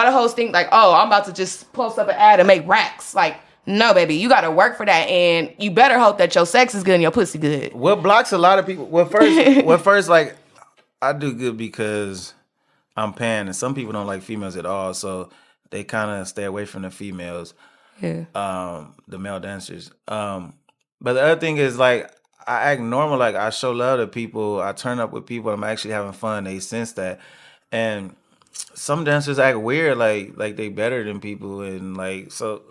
[SPEAKER 3] of hosts think, like, oh, I'm about to just post up an ad and make racks. Like, no, baby, you got to work for that, and you better hope that your sex is good and your pussy good.
[SPEAKER 2] What blocks a lot of people? Well, first, like, I do good because I'm pan, and some people don't like females at all, so they kind of stay away from the females, the male dancers. But the other thing is, like, I act normal, like, I show love to people, I turn up with people, I'm actually having fun, they sense that, and some dancers act weird, like they better than people, and like so,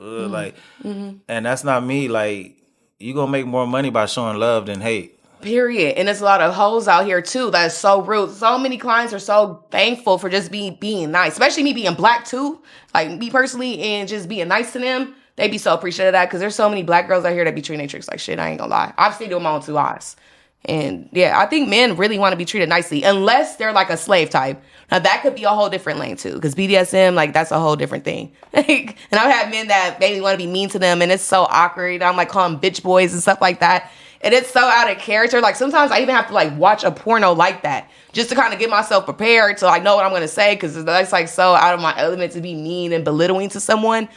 [SPEAKER 2] and that's not me. Like, you gonna make more money by showing love than hate.
[SPEAKER 3] Period. And there's a lot of hoes out here too that's so rude. So many clients are so thankful for just being nice, especially me being black too. Like me personally, and just being nice to them, they be so appreciative of that because there's so many black girls out here that be treating their tricks like shit. I ain't gonna lie, I've seen it with my own two eyes. And yeah, I think men really want to be treated nicely unless they're like a slave type. Now that could be a whole different lane too, because BDSM, like that's a whole different thing. And I've had men that made me want to be mean to them, and it's so awkward. I'm like calling them bitch boys and stuff like that, and it's so out of character. Like sometimes I even have to like watch a porno like that just to kind of get myself prepared to like know what I'm gonna say, because that's like so out of my element to be mean and belittling to someone.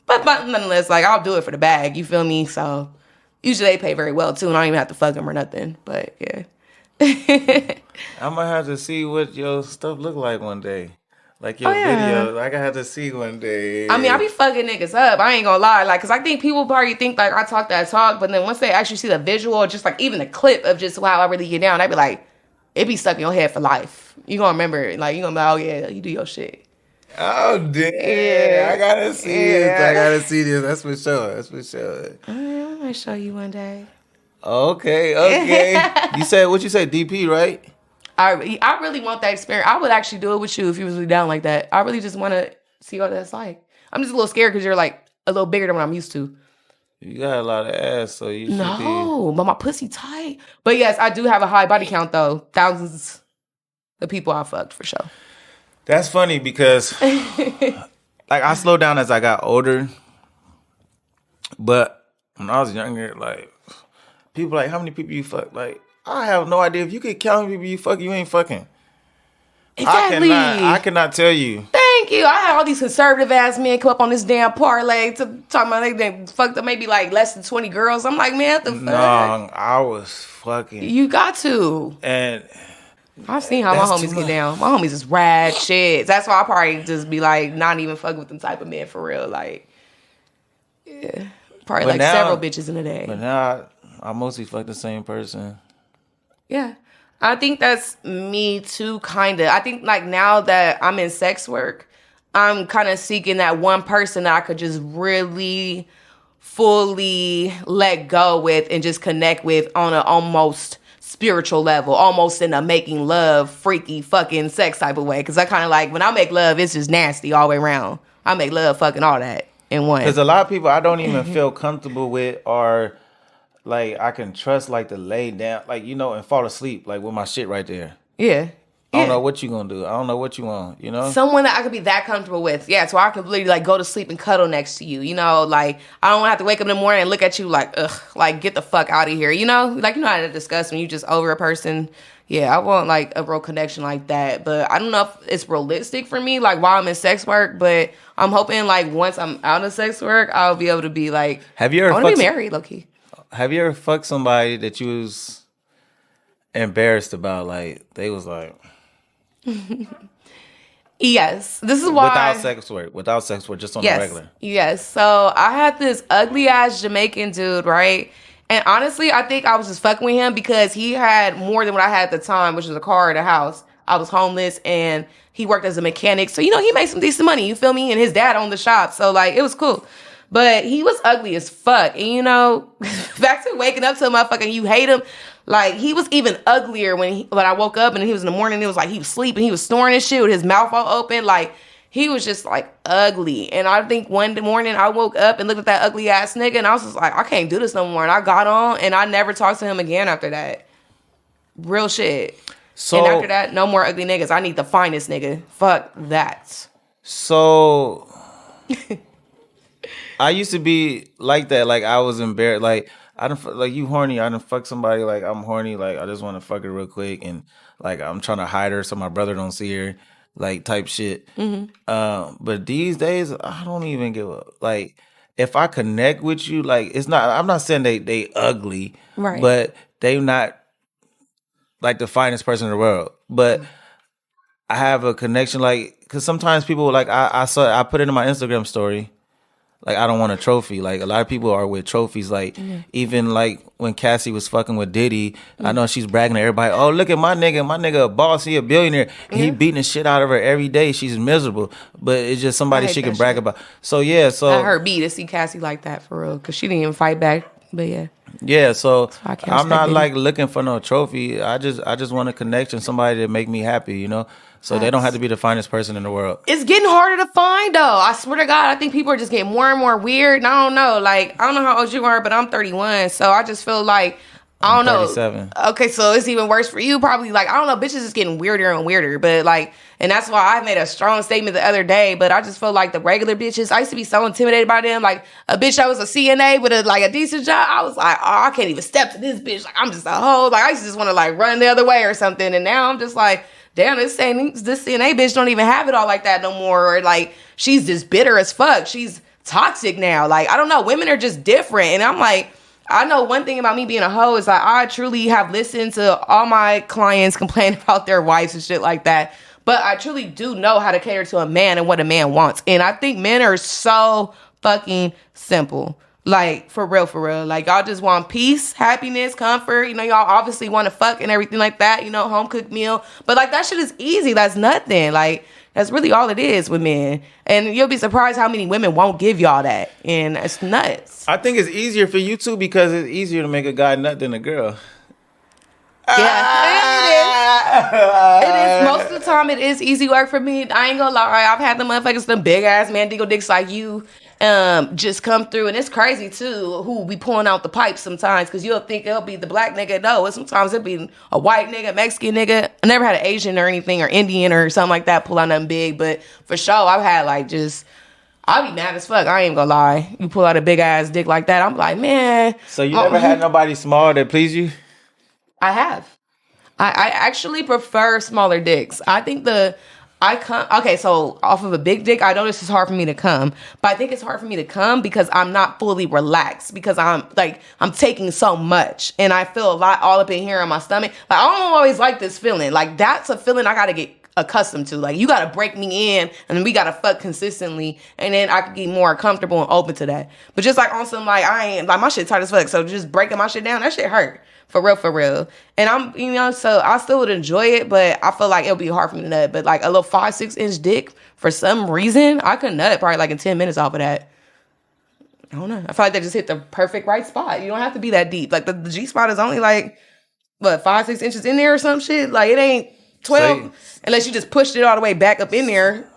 [SPEAKER 3] But nonetheless, like I'll do it for the bag. You feel me? So usually they pay very well too, and I don't even have to fuck them or nothing. But yeah.
[SPEAKER 2] I'm gonna have to see what your stuff look like one day. Like your video. Like I have to see one day.
[SPEAKER 3] I mean, I be fucking niggas up. I ain't gonna lie. Like, cause I think people probably think like I talk that talk, but then once they actually see the visual, or just like even the clip of just how I really get down, they be like, it be stuck in your head for life. You gonna remember it. Like you gonna be like, oh yeah, you do your shit.
[SPEAKER 2] Oh damn! Yeah. I gotta see this. I gotta see this. That's for sure. That's for sure.
[SPEAKER 3] I'm gonna show you one day.
[SPEAKER 2] Okay. You said what you said, DP, right?
[SPEAKER 3] I really want that experience. I would actually do it with you if you was really down like that. I really just want to see what that's like. I'm just a little scared because you're like a little bigger than what I'm used to.
[SPEAKER 2] You got a lot of ass, so you should
[SPEAKER 3] No, but my pussy tight. But yes, I do have a high body count though. Thousands of people I fucked for sure.
[SPEAKER 2] That's funny because like I slowed down as I got older. But when I was younger, like people like, how many people you fuck? Like, I have no idea. If you could count how many people you fuck, you ain't fucking.
[SPEAKER 3] Exactly.
[SPEAKER 2] I cannot tell you.
[SPEAKER 3] Thank you. I had all these conservative ass men come up on this damn parlay to talk about they fucked up maybe like less than 20 girls. I'm like, man, what the fuck?
[SPEAKER 2] No, I was fucking.
[SPEAKER 3] You got to.
[SPEAKER 2] And
[SPEAKER 3] I've seen how my homies get down. My homies is rad shit. That's why I probably just be like not even fucking with them type of men for real. Like, yeah. Probably like several bitches in a day.
[SPEAKER 2] But now I mostly fuck the same person.
[SPEAKER 3] Yeah. I think that's me too, kind of. I think like now that I'm in sex work, I'm kind of seeking that one person that I could just really fully let go with and just connect with on an almost spiritual level, almost in a making love, freaky fucking sex type of way. Because I kind of like, when I make love, it's just nasty all the way around. I make love fucking all that in one. Because
[SPEAKER 2] a lot of people I don't even feel comfortable with are... like, I can trust, like, to lay down, like, you know, and fall asleep, like, with my shit right there.
[SPEAKER 3] Yeah.
[SPEAKER 2] I don't know what you gonna do. I don't know what you want, you know?
[SPEAKER 3] Someone that I could be that comfortable with. Yeah, so I could literally, like, go to sleep and cuddle next to you, you know? Like, I don't want to have to wake up in the morning and look at you like, ugh, like, get the fuck out of here, you know? Like, you know how to discuss when you just over a person. Yeah, I want, like, a real connection like that. But I don't know if it's realistic for me, like, while I'm in sex work. But I'm hoping, like, once I'm out of sex work, I'll be able to be, like,
[SPEAKER 2] have you ever
[SPEAKER 3] I want to be married, low-key.
[SPEAKER 2] Have you ever fucked somebody that you was embarrassed about? Like, they was like...
[SPEAKER 3] Yes. This is why...
[SPEAKER 2] Without sex work, just on the regular.
[SPEAKER 3] Yes. So, I had this ugly-ass Jamaican dude, right? And honestly, I think I was just fucking with him because he had more than what I had at the time, which was a car and a house. I was homeless, and he worked as a mechanic. So, you know, he made some decent money, you feel me? And his dad owned the shop. So, like, it was cool. But he was ugly as fuck. And, you know, back to waking up to a motherfucker and you hate him. Like, he was even uglier when I woke up and he was in the morning. It was like he was sleeping. He was snoring and shit with his mouth all open. Like, he was just, like, ugly. And I think one morning I woke up and looked at that ugly ass nigga and I was just like, I can't do this no more. And I got on and I never talked to him again after that. Real shit. So, and after that, no more ugly niggas. I need the finest nigga. Fuck that.
[SPEAKER 2] So... I used to be like that. Like, I was embarrassed. Like, I don't like you horny. I done fuck somebody. Like, I'm horny. Like, I just want to fuck her real quick. And, like, I'm trying to hide her so my brother don't see her. Like, type shit. Mm-hmm. But these days, I don't even give a... Like, if I connect with you, like, it's not... I'm not saying they ugly.
[SPEAKER 3] Right.
[SPEAKER 2] But they not, like, the finest person in the world. But I have a connection, like... Because sometimes people, like, I put it in my Instagram story. Like, I don't want a trophy. Like, a lot of people are with trophies. Like, even, like, when Cassie was fucking with Diddy, I know she's bragging to everybody, oh, look at my nigga a boss, he a billionaire. And he beating the shit out of her every day. She's miserable. But it's just somebody she can brag about. So, yeah, so...
[SPEAKER 3] That hurt me to see Cassie like that, for real. Because she didn't even fight back. But, yeah.
[SPEAKER 2] Yeah, so I'm not, like, looking for no trophy. I just want a connection, somebody to make me happy, you know? So they don't have to be the finest person in the world.
[SPEAKER 3] It's getting harder to find, though. I swear to God, I think people are just getting more and more weird. And I don't know. Like, I don't know how old you are, but I'm 31. So I just feel like I don't know.
[SPEAKER 2] 37.
[SPEAKER 3] Okay, so it's even worse for you. Probably like, I don't know, bitches is getting weirder and weirder. But like, and that's why I made a strong statement the other day. But I just feel like the regular bitches, I used to be so intimidated by them. Like a bitch that was a CNA with a decent job, I was like, oh, I can't even step to this bitch. Like I'm just a hoe. Like I used to just want to like run the other way or something. And now I'm just like, damn, this CNA bitch don't even have it all like that no more. Or like she's just bitter as fuck. She's toxic now. Like I don't know. Women are just different. And I'm like, I know one thing about me being a hoe is that I truly have listened to all my clients complain about their wives and shit like that. But I truly do know how to cater to a man and what a man wants. And I think men are so fucking simple. Like, for real, for real. Like, y'all just want peace, happiness, comfort. You know, y'all obviously want to fuck and everything like that. You know, home cooked meal. But, like, that shit is easy. That's nothing. Like, that's really all it is with men. And you'll be surprised how many women won't give y'all that. And it's nuts.
[SPEAKER 2] I think it's easier for you too because it's easier to make a guy nut than a girl.
[SPEAKER 3] Yeah, it is. Most of the time, it is easy work for me. I ain't gonna lie. I've had the motherfuckers, them big ass Mandingo dicks like you, just come through, and it's crazy too. Who be pulling out the pipes sometimes? Because you'll think it'll be the black nigga. No, sometimes it'll be a white nigga, Mexican nigga. I never had an Asian or anything or Indian or something like that pull out nothing big, but for sure, I've had like just. I'll be mad as fuck. I ain't gonna lie. You pull out a big ass dick like that, I'm like, man.
[SPEAKER 2] So you never had nobody small that please you?
[SPEAKER 3] I have. I actually prefer smaller dicks. I think okay, so off of a big dick, I know this is hard for me to come, but I think it's hard for me to come because I'm not fully relaxed because I'm taking so much and I feel a lot all up in here on my stomach. Like, I don't always like this feeling. Like, that's a feeling I gotta get accustomed to. Like, you gotta break me in and we gotta fuck consistently and then I can get more comfortable and open to that. But just like on some, like, I ain't, like, my shit tight as fuck, so just breaking my shit down, that shit hurt. For real, for real. And I'm, you know, so I still would enjoy it, but I feel like it'll be hard for me to nut. But like a little 5-6 inch dick, for some reason, I could nut probably like in 10 minutes off of that. I don't know. I feel like they just hit the perfect right spot. You don't have to be that deep. Like the G spot is only like, what, 5-6 inches in there or some shit? Like it ain't 12 unless you just pushed it all the way back up in there.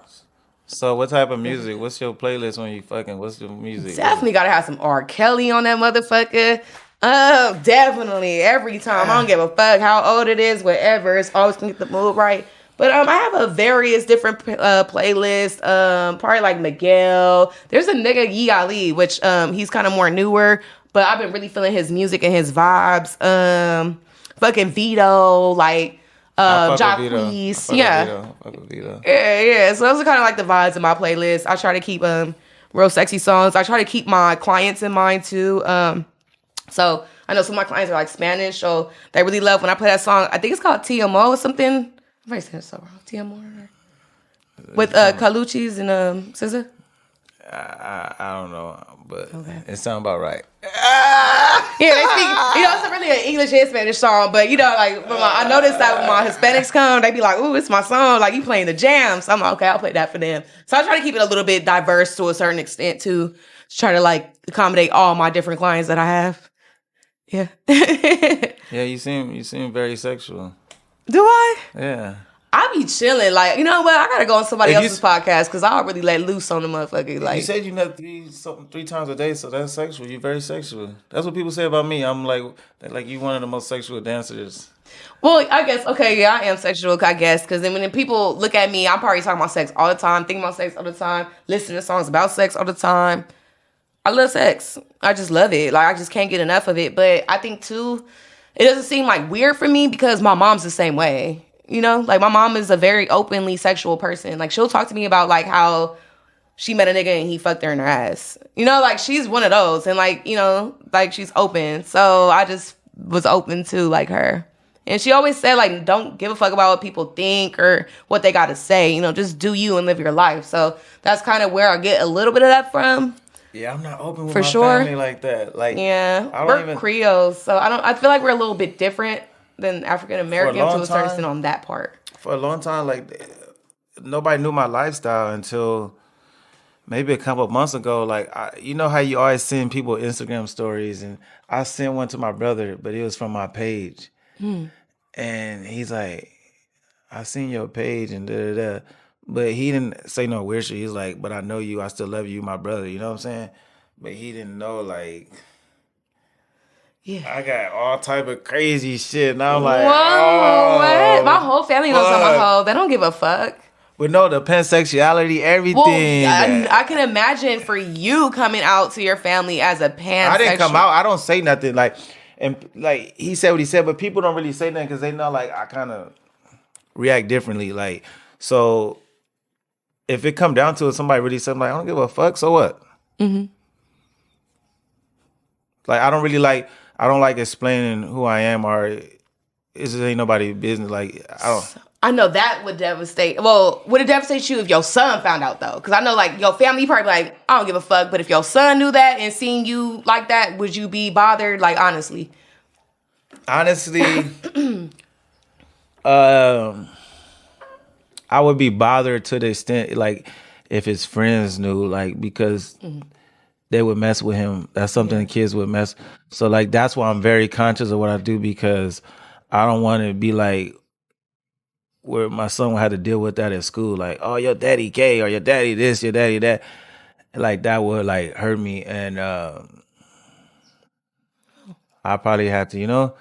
[SPEAKER 2] So what type of music? What's your playlist when you fucking? What's your music?
[SPEAKER 3] Definitely gotta have some R. Kelly on that motherfucker. Oh, definitely. Every time. I don't give a fuck how old it is, whatever. It's always gonna get the mood right. But I have a various different playlist. Probably like Miguel. There's a nigga Yi Ali, which he's kind of more newer, but I've been really feeling his music and his vibes. Fucking Vito, like Jacquees. Yeah. Yeah. So those are kind of like the vibes in my playlist. I try to keep real sexy songs. I try to keep my clients in mind too. So I know some of my clients are like Spanish, so they really love when I play that song. I think it's called TMO or something. I'm saying it so wrong. TMO with Caluchis and SZA.
[SPEAKER 2] I don't know, but it sounds about right.
[SPEAKER 3] Yeah, they speak. You know, it's really an English and Spanish song, but you know, like I noticed that when my Hispanics come, they be like, "Ooh, it's my song." Like you playing the jam, so I'm like, "Okay, I'll play that for them." So I try to keep it a little bit diverse to a certain extent too, to try to like accommodate all my different clients that I have. Yeah.
[SPEAKER 2] Yeah, you seem very sexual.
[SPEAKER 3] Do I?
[SPEAKER 2] Yeah.
[SPEAKER 3] I be chilling. Like, you know what? I gotta go on somebody else's podcast because I'll really let loose on the motherfucker. Like,
[SPEAKER 2] you said you nut three times a day, so that's sexual. You're very sexual. That's what people say about me. I'm like you one of the most sexual dancers.
[SPEAKER 3] Well, I guess, okay, yeah, I am sexual, I guess, because then when people look at me, I'm probably talking about sex all the time, thinking about sex all the time, listening to songs about sex all the time. I love sex. I just love it. Like, I just can't get enough of it. But I think, too, it doesn't seem, like, weird for me because my mom's the same way. You know? Like, my mom is a very openly sexual person. Like, she'll talk to me about, like, how she met a nigga and he fucked her in her ass. You know? Like, she's one of those. And, like, you know, like, she's open. So I just was open to, like, her. And she always said, like, don't give a fuck about what people think or what they got to say. You know, just do you and live your life. So that's kind of where I get a little bit of that from.
[SPEAKER 2] Yeah, I'm not open with
[SPEAKER 3] for
[SPEAKER 2] my
[SPEAKER 3] sure.
[SPEAKER 2] family like that. Like,
[SPEAKER 3] yeah, we're Creoles, so I feel like we're a little bit different than African Americans to a certain extent on that part.
[SPEAKER 2] For a long time, like nobody knew my lifestyle until maybe a couple of months ago. Like, you know how you always send people Instagram stories, and I sent one to my brother, but it was from my page, and he's like, "I seen your page," and da da da. But he didn't say no weird shit. He's like, "But I know you. I still love you, my brother." You know what I'm saying? But he didn't know, like, I got all type of crazy shit. And I'm like,
[SPEAKER 3] whoa, what? My whole family knows I'm a
[SPEAKER 2] fuck.
[SPEAKER 3] hoe. They don't give a fuck.
[SPEAKER 2] But no, the pansexuality, everything.
[SPEAKER 3] Well, I can imagine for you coming out to your family as a pansexual.
[SPEAKER 2] I didn't come out. I don't say nothing. Like, and like he said what he said, but people don't really say nothing because they know like I kind of react differently. Like, so if it come down to it, somebody really said like I don't give a fuck. So what? Mm-hmm. Like I don't like explaining who I am or it just ain't nobody's business. Like
[SPEAKER 3] I know that would devastate. Well, would it devastate you if your son found out though? Because I know like your family probably like I don't give a fuck. But if your son knew that and seeing you like that, would you be bothered? Like honestly,
[SPEAKER 2] I would be bothered to the extent like if his friends knew, like because they would mess with him. That's something the kids would mess. So like that's why I'm very conscious of what I do because I don't want to be like where my son would have to deal with that at school. Like, oh, your daddy gay or your daddy this, your daddy that. Like that would like hurt me, and I probably have to,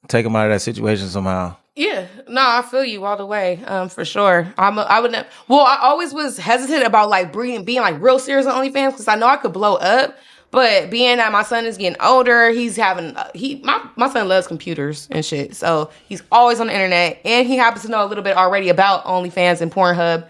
[SPEAKER 2] take him out of that situation somehow.
[SPEAKER 3] yeah, no, I feel you all the way, for sure. I would never. Well, I always was hesitant about like being like real serious on OnlyFans because I know I could blow up. But being that my son is getting older, he's having my son loves computers and shit, so he's always on the internet, and he happens to know a little bit already about OnlyFans and Pornhub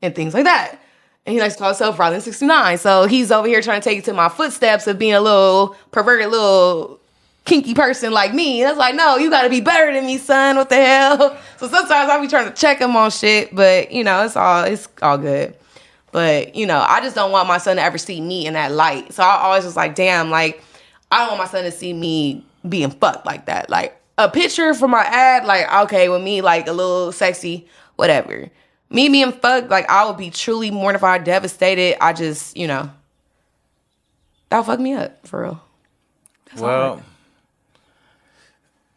[SPEAKER 3] and things like that. And he likes to call himself Realness 69, so he's over here trying to take it to my footsteps of being a little perverted, little kinky person like me. And I was like, no, you got to be better than me, son. What the hell? So sometimes I'll be trying to check him on shit, but it's all good. But, I just don't want my son to ever see me in that light. So I always was like, damn, like, I don't want my son to see me being fucked like that. Like, a picture for my ad, like, okay, with me, like, a little sexy, whatever. Me being fucked, like, I would be truly mortified, devastated. I just, that'll fuck me up, for real. That's
[SPEAKER 2] well,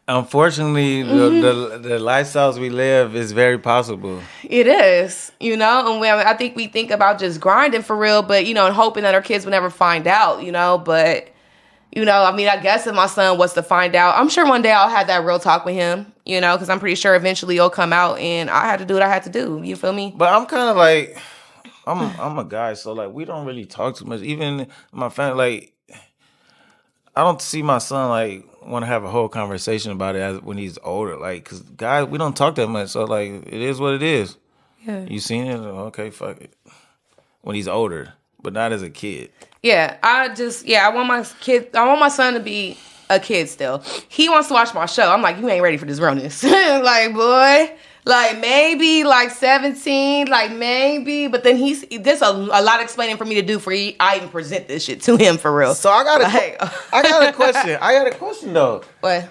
[SPEAKER 2] unfortunately, the lifestyles we live is very possible.
[SPEAKER 3] It is, and I think we think about just grinding for real, but, and hoping that our kids will never find out, but, I guess if my son was to find out, I'm sure one day I'll have that real talk with him, because I'm pretty sure eventually he'll come out and I had to do what I had to do. You feel me?
[SPEAKER 2] But I'm kind of like, I'm a guy, so like, we don't really talk too much. Even my family, like, I don't see my son like want to have a whole conversation about it when he's older. Like, cause guys, we don't talk that much. So like, it is what it is. Yeah. You seen it? Okay, fuck it. When he's older, but not as a kid.
[SPEAKER 3] Yeah, I want my son to be a kid still. He wants to watch my show. I'm like, you ain't ready for this realness. Like, boy, like maybe like 17, like maybe, but then there's a lot of explaining for me to do I even present this shit to him for real.
[SPEAKER 2] So I got a question. I got a question though.
[SPEAKER 3] What?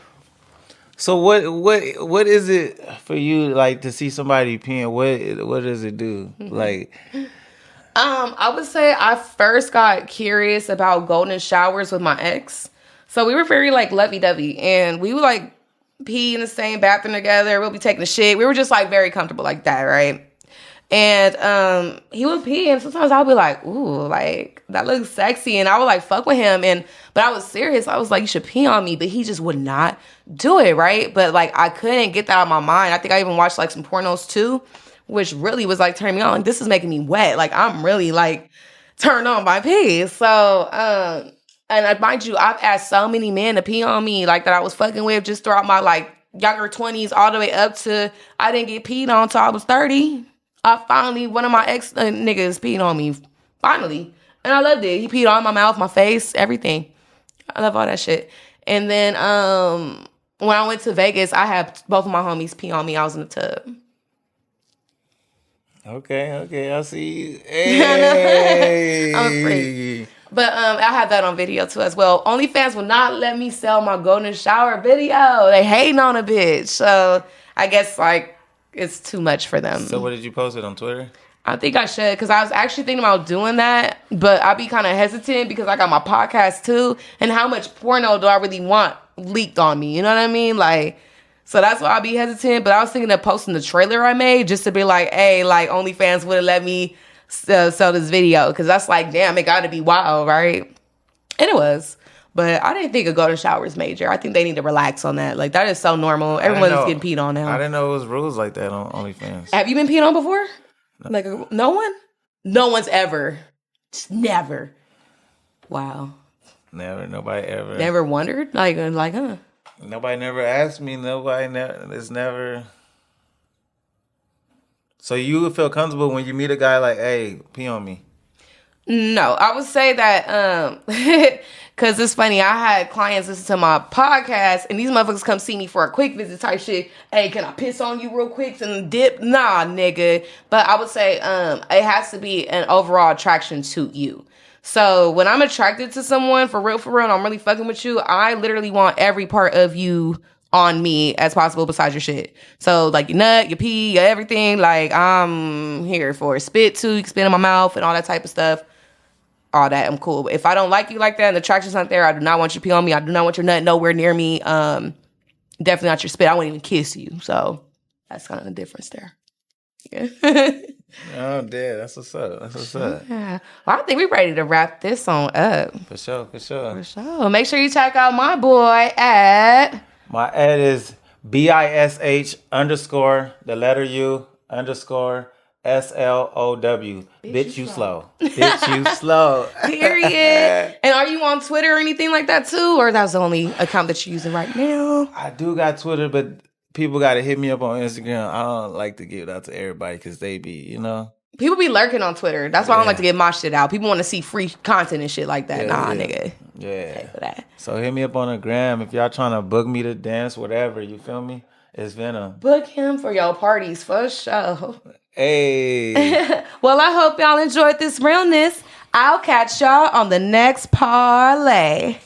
[SPEAKER 2] So what is it for you like to see somebody peeing? What does it do? Like,
[SPEAKER 3] I would say I first got curious about golden showers with my ex. So we were very like lovey-dovey, and we would like pee in the same bathroom together. We'll be taking a shit. We were just like very comfortable like that, right? And he would pee, and sometimes I would be like, ooh, like that looks sexy, and I would like fuck with him, but I was serious. I was like, you should pee on me, but he just would not do it, right? But like I couldn't get that out of my mind. I think I even watched like some pornos too, which really was like turning me on. Like, this is making me wet. Like I'm really like turned on by pee. So and mind you, I've asked so many men to pee on me, like that I was fucking with just throughout my like younger 20s, all the way up to I didn't get peed on until I was 30. One of my ex niggas peed on me, finally. And I loved it. He peed on my mouth, my face, everything. I love all that shit. And then when I went to Vegas, I had both of my homies pee on me. I was in the tub.
[SPEAKER 2] Okay, I see. Hey.
[SPEAKER 3] I'm a freak. But I have that on video too as well. OnlyFans will not let me sell my golden shower video. They hating on a bitch. So I guess like it's too much for them.
[SPEAKER 2] So what did you post it on Twitter?
[SPEAKER 3] I think I should, because I was actually thinking about doing that, but I'd be kind of hesitant because I got my podcast too, and how much porno do I really want leaked on me? You know what I mean? Like, so that's why I'd be hesitant. But I was thinking of posting the trailer I made just to be like, hey, like OnlyFans would have let me sell this video, because that's like, damn, it got to be wild, right? And it was. But I didn't think a golden shower was major. I think they need to relax on that. Like, that is so normal. Everyone's getting peed on now.
[SPEAKER 2] I didn't know it was rules like that on OnlyFans.
[SPEAKER 3] Have you been peed on before? No. Like, no one? No one's ever. Just never. Wow.
[SPEAKER 2] Never. Nobody ever.
[SPEAKER 3] Never wondered? Like, huh?
[SPEAKER 2] Nobody never asked me. It's never. So you would feel comfortable when you meet a guy like, hey, pee on me?
[SPEAKER 3] No, I would say that because it's funny. I had clients listen to my podcast, and these motherfuckers come see me for a quick visit type shit. Hey, can I piss on you real quick and dip? Nah, nigga. But I would say it has to be an overall attraction to you. So when I'm attracted to someone for real, and I'm really fucking with you, I literally want every part of you on me as possible besides your shit. So like your nut, your pee, your everything. Like I'm here for spit too. You can spit in my mouth and all that type of stuff. All that, I'm cool. But if I don't like you like that and the attraction's not there, I do not want you to pee on me. I do not want your nut nowhere near me. Definitely not your spit. I won't even kiss you. So that's kind of the difference there. Yeah.
[SPEAKER 2] Oh, damn. That's what's up.
[SPEAKER 3] Yeah. Well, I think we're ready to wrap this on up.
[SPEAKER 2] For sure.
[SPEAKER 3] Make sure you check out my boy at...
[SPEAKER 2] My ad is BISH _, the letter U _ SLOW. Bitch, you slow. Bitch, you slow.
[SPEAKER 3] Period. And are you on Twitter or anything like that too? Or that's the only account that you're using right now?
[SPEAKER 2] I do got Twitter, but people got to hit me up on Instagram. I don't like to give it out to everybody because they be, you know.
[SPEAKER 3] People be lurking on Twitter. That's why I don't like to get my shit out. People want to see free content and shit like that. Nigga.
[SPEAKER 2] Yeah.
[SPEAKER 3] Pay for that.
[SPEAKER 2] So hit me up on the gram if y'all trying to book me to dance, whatever. You feel me? It's Venom.
[SPEAKER 3] Book him for your parties for sure.
[SPEAKER 2] Hey.
[SPEAKER 3] Well, I hope y'all enjoyed this realness. I'll catch y'all on the next parlay.